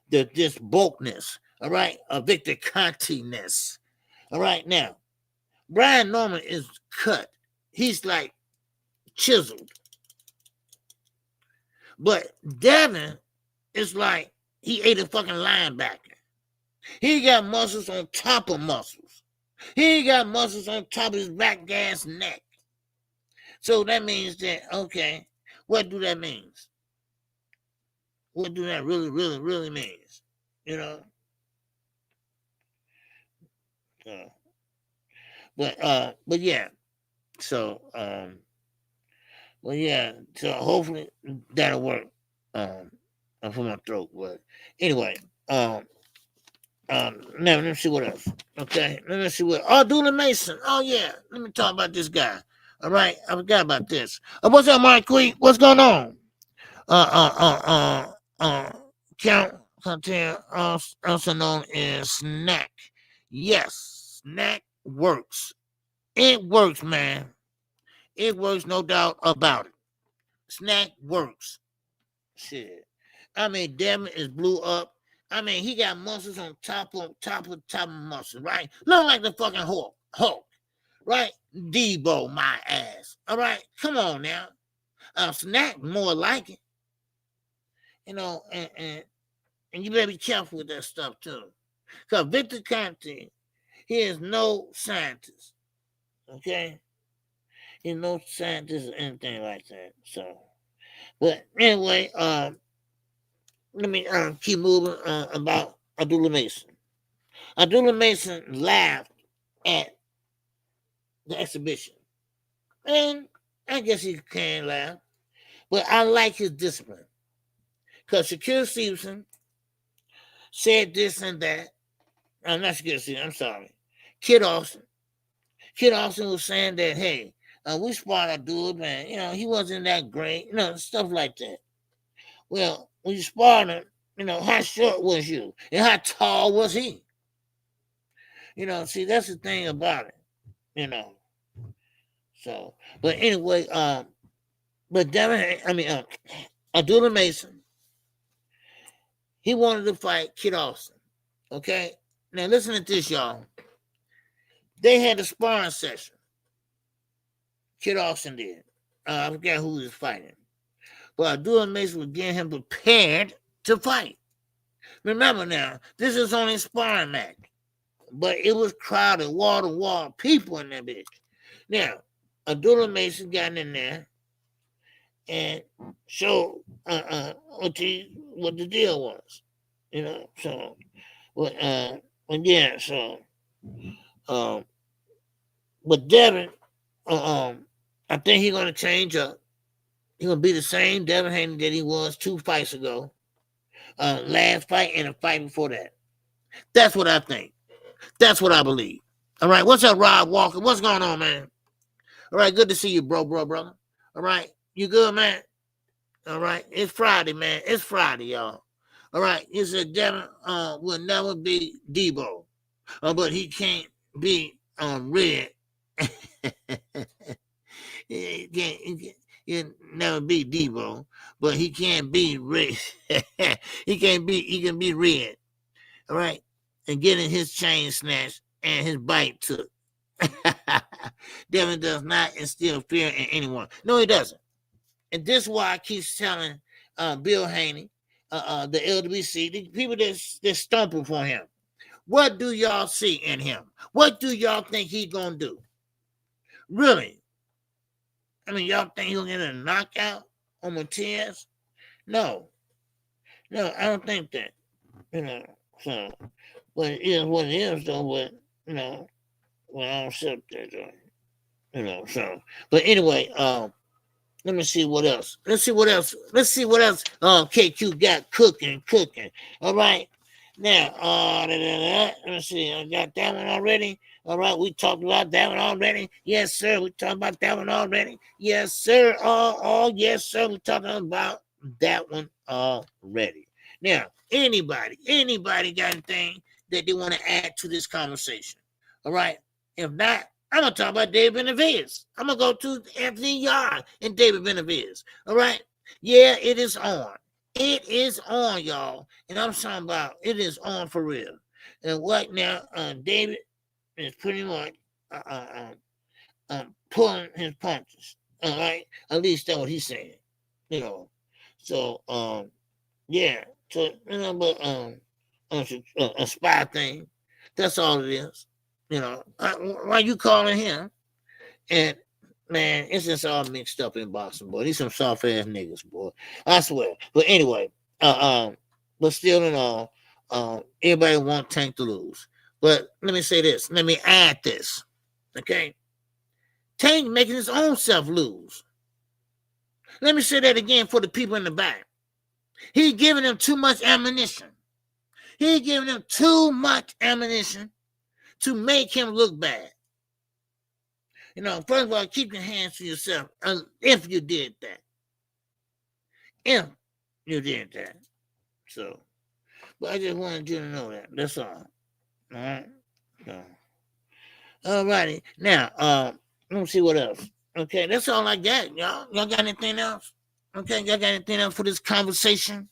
Speaker 1: this bulkness. All right? Victor Conti-ness. All right? Now, Brian Norman is cut. He's like chiseled. But Devin is like he ate a fucking linebacker. He got muscles on top of muscles. He got muscles on top of his back gas neck. So that means that, okay, what do that mean? What do that really, really, really means? Uh, but yeah. So well, yeah. So hopefully that'll work. For my throat, but anyway, now let me see what else. Okay, let me see what. Oh, Dooley Mason. Oh yeah, let me talk about this guy. All right, I forgot about this. What's up, Mark Queen? What's going on? Count content, also known as Snack. Yes, Snack works. It works, man. It works, no doubt about it. Snack works. Shit. I mean, Devin is blew up. I mean, he got muscles on top of muscles, right? Look like the fucking Hulk, right? Debo, my ass. All right, come on now. Snack more like it, you know, and you better be careful with that stuff too, because Victor Conte, he is no scientist, okay? He's no scientist or anything like that. So, but anyway, let me keep moving about Abdullah Mason. Abdullah Mason laughed at the exhibition. And I guess he can laugh. But I like his discipline. Because Shakur Stevenson said this and that. I'm not Shakur Stevenson, I'm sorry. Kid Austin. Kid Austin was saying that, hey, we spot Abdullah, man. You know, he wasn't that great. You know, stuff like that. Well, when you spot him, you know, how short was you? And how tall was he? You know, see, that's the thing about it, you know. So, but anyway, but Devin, Abdullah Mason, he wanted to fight Kid Austin. Okay? Now, listen to this, y'all. They had a sparring session. Kid Austin did. I forget who was fighting. But Abdullah Mason was getting him prepared to fight. Remember now, this is only a sparring match. But it was crowded, wall to wall, people in that bitch. Now, Abdullah Mason got in there and showed what the deal was. You know, so but Devin, I think he's gonna change up. He's gonna be the same Devin Haney that he was 2 fights ago. Last fight and a fight before that. That's what I think. That's what I believe. All right. What's up, Rob Walker? What's going on, man? All right. Good to see you, brother. All right. You good, man? All right. It's Friday, man. It's Friday, y'all. All right. You said Devin will never be Debo, but he can't be red. He'll never be Debo, but he can't be red. He can be red. All right. And getting his chain snatched and his bite took. Devin does not instill fear in anyone. No, he doesn't. And this is why I keep telling Bill Haney, the LWC, the people that's stomping for him. What do y'all see in him? What do y'all think he's going to do? Really? I mean, y'all think he'll get a knockout on Martinez? No, I don't think that. You know, so... But it is what it is, though. But you know, well, I don't accept that, though. You know. So, but anyway, let me see what else. Let's see what else. KQ got cooking. All right. Now, let me see. I got that one already. All right, we talked about that one already. Yes, sir. We talked about that one already. Yes, sir. Yes, sir. We talked about that one already. Now, anybody got anything that they want to add to this conversation? All right. If not, I'm going to talk about David Benavidez. I'm going to go to Anthony Yard and David Benavidez. All right. Yeah, it is on. It is on, y'all. And I'm talking about it is on for real. And what now? David is pretty much pulling his punches. All right. At least that's what he's saying. You know. So, yeah. So, you know, but a spy thing. That's all it is. You know, why you calling him? And man, it's just all mixed up in boxing, boy. These some soft ass niggas, boy. I swear. But anyway, but still in all, everybody want Tank to lose. But let me say this. Let me add this. Okay? Tank making his own self lose. Let me say that again for the people in the back. He giving them too much ammunition. He giving them too much ammunition to make him look bad. You know, first of all, keep your hands to yourself if you did that. If you did that. So, but I just wanted you to know that. That's all. All right? So, all righty. Now, let me see what else. Okay, that's all I got, y'all. Y'all got anything else? Okay, y'all got anything else for this conversation?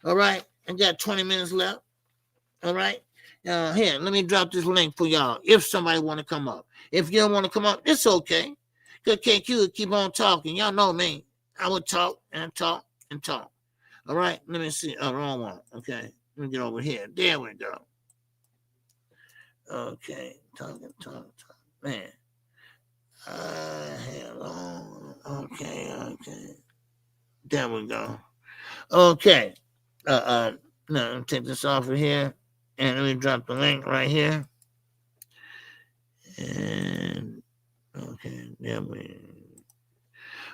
Speaker 1: All right, I got 20 minutes left. All right. Here, let me drop this link for y'all if somebody want to come up. If you don't want to come up, it's okay. Because KQ would keep on talking. Y'all know me. I would talk and talk and talk. All right, let me see. Oh, wrong one. Okay, let me get over here. There we go. Okay, talk. Man. Hello. Okay. There we go. Okay. No, let me take this off of here. And let me drop the link right here. And okay, there we.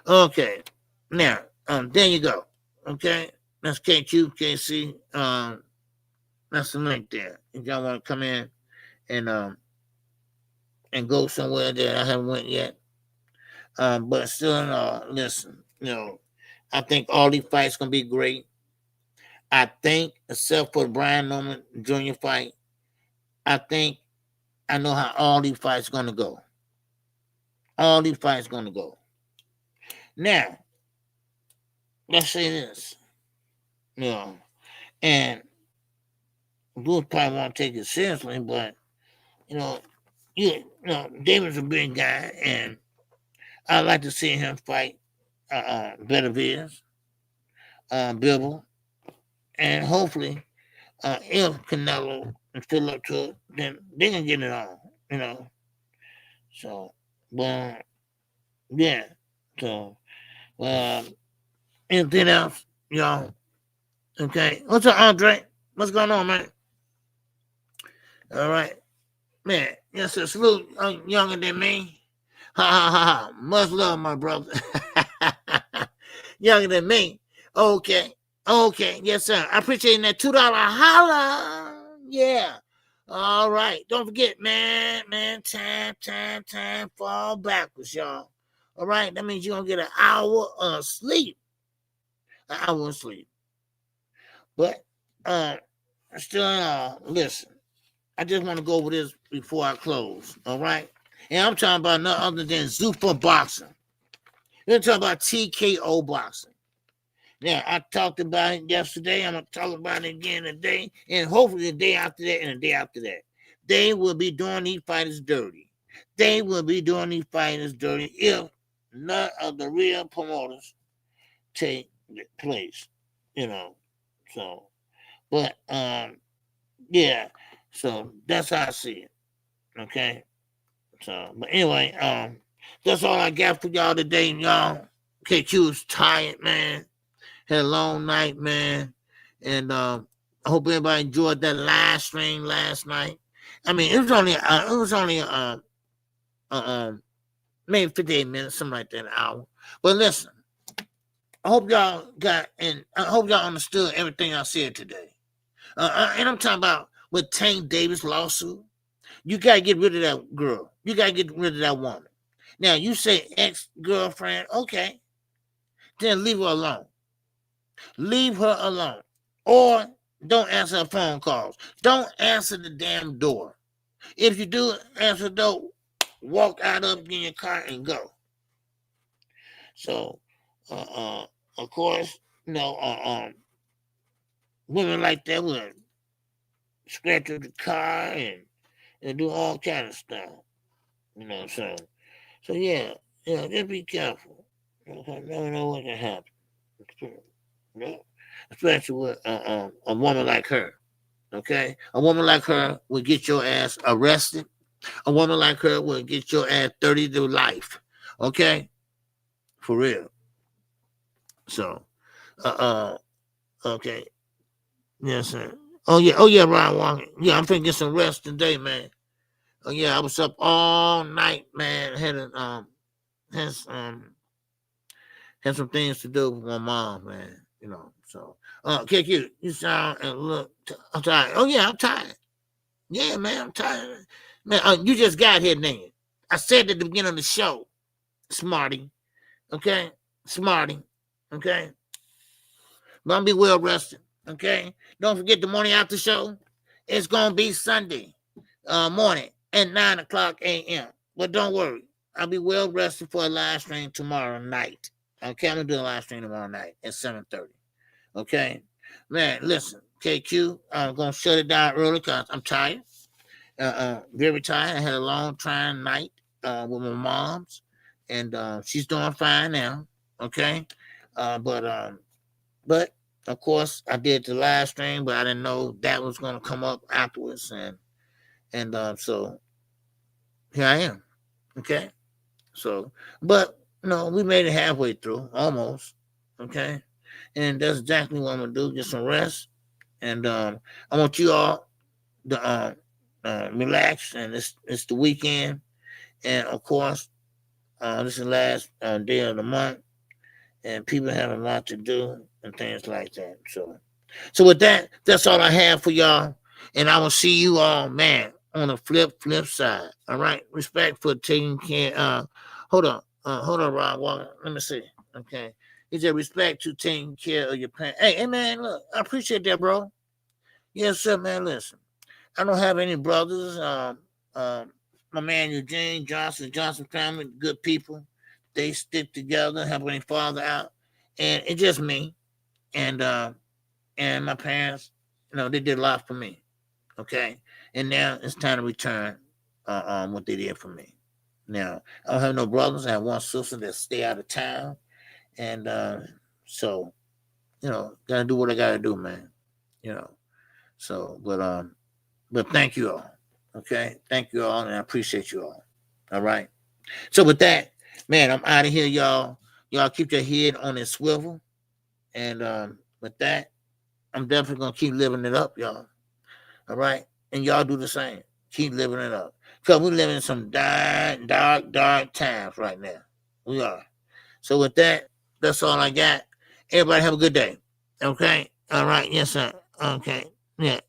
Speaker 1: Okay, now there you go. Okay, that's KQKC. That's the link there. If y'all want to come in and go somewhere that I haven't went yet, but still, listen. You know, I think all these fights gonna be great. I think, except for the Brian Norman Jr. fight, I think I know how all these fights going to go. All these fights going to go. Now, let's say this. You know, and Bruce probably won't take it seriously, but, you know, David's a big guy, and I'd like to see him fight Benavidez, Bivol, and hopefully, if Canelo is still up to it, then they can get it on, you know. So, but yeah. So, anything else, y'all? Okay. What's up, Andre? What's going on, man? All right, man. Yes, sir. Salute, younger than me. Ha ha ha ha. Much love, my brother. Younger than me. Okay. Yes, sir. I appreciate that $2 holla. Yeah. All right. Don't forget, man. Time. Fall backwards, y'all. All right. That means you're going to get an hour of sleep. An hour of sleep. But, still, listen. I just want to go over this before I close. All right. And I'm talking about nothing other than Zupa Boxing. We're talking about TKO Boxing. Now, I talked about it yesterday. I'm going to talk about it again today. And hopefully the day after that and the day after that. They will be doing these fighters dirty. They will be doing these fighters dirty if none of the real promoters take place. You know. So, but, yeah. So, that's how I see it. Okay? So, but anyway, that's all I got for y'all today, y'all. KQ is tired, man. Had a long night, man. And I hope everybody enjoyed that live stream last night. I mean, it was only maybe 58 minutes, something like that, an hour. But listen, I hope y'all understood everything I said today. And I'm talking about with Tank Davis lawsuit. You got to get rid of that girl. You got to get rid of that woman. Now, you say ex-girlfriend, okay. Then leave her alone. Leave her alone. Or don't answer her phone calls. Don't answer the damn door. If you do answer the door, walk out of in your car and go. So, of course, women like that would scratch up the car and do all kind of stuff. You know, so yeah, just be careful. You never know what can happen. Especially with a woman like her. Okay? A woman like her will get your ass arrested. A woman like her will get your ass 30 to life. Okay? For real. So, okay. Yes, sir. Oh yeah, Ryan Walker. Yeah, I'm finna get some rest today, man. Oh yeah, I was up all night, man. Had some things to do with my mom, man. You know, so KQ, you sound and look. I'm tired. Oh yeah, I'm tired. Yeah, man, I'm tired. Man, you just got here, nigga. I said at the beginning of the show, Smarty. Okay, Smarty. Okay, but I'm be well rested. Okay, don't forget the morning after show. It's gonna be Sunday morning at 9:00 a.m. But don't worry, I'll be well rested for a live stream tomorrow night. Okay, I'm gonna do a live stream tomorrow night at 7:30. Okay, man, listen, KQ, I'm gonna shut it down early because I'm tired. Very tired. I had a long trying night with my mom's, and she's doing fine now. Okay, but of course I did the live stream, but I didn't know that was gonna come up afterwards, and so here I am. Okay, so but no, we made it halfway through, almost. Okay, and that's exactly what I'm gonna do. Get some rest, and I want you all to relax. And it's the weekend, and of course, this is the last day of the month, and people have a lot to do and things like that. So with that, that's all I have for y'all, and I will see you all, man, on the flip side. All right, respect for taking care. Hold on, Rob Walker. Let me see. Okay, he said respect to taking care of your parents. Hey, man, look, I appreciate that, bro. Yes, sir, man. Listen, I don't have any brothers. My man Eugene Johnson family, good people. They stick together, helping their father out, and it's just me, and my parents. You know, they did a lot for me. Okay, and now it's time to return what they did for me. Now I don't have no brothers. I have one sister that stay out of town, and so you know, gotta do what I gotta do, man. You know, so but thank you all. Okay, thank you all, and I appreciate you all. All right. So with that, man, I'm out of here, y'all. Y'all keep your head on a swivel, and with that, I'm definitely gonna keep living it up, y'all. All right, and y'all do the same. Keep living it up, because we're living in some dark times right now. We are. So with that, that's all I got. Everybody have a good day. Okay. All right. Yes, sir. Okay. Yeah.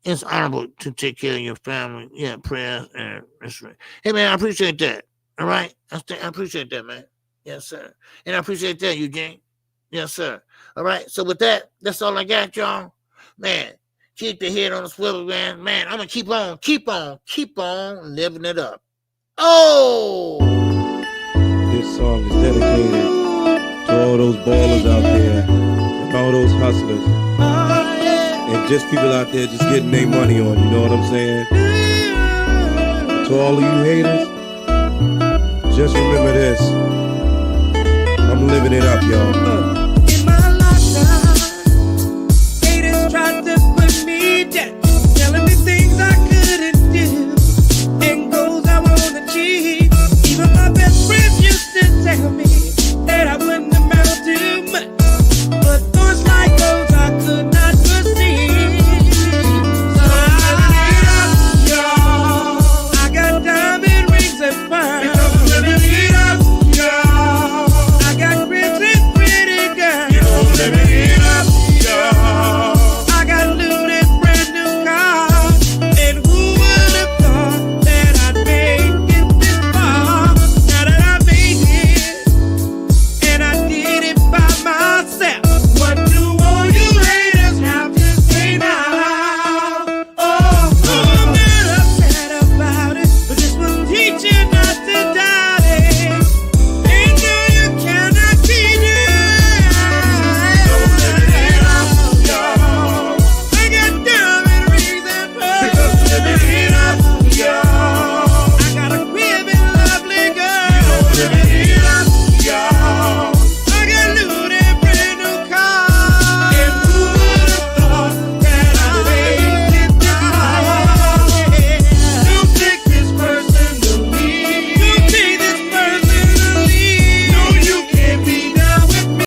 Speaker 1: It's honorable to take care of your family. Yeah. Prayers and respect. Hey, man, I appreciate that. All right. I appreciate that, man. Yes, sir. And I appreciate that, Eugene. Yes, sir. All right. So with that, that's all I got, y'all. Man, keep the head on the swivel, man. Man, I'm going to keep on living it up. Oh!
Speaker 6: This song is dedicated to all those ballers out there and all those hustlers and just people out there just getting their money on, you know what I'm saying? To all of you haters, just remember this. I'm living it up, y'all.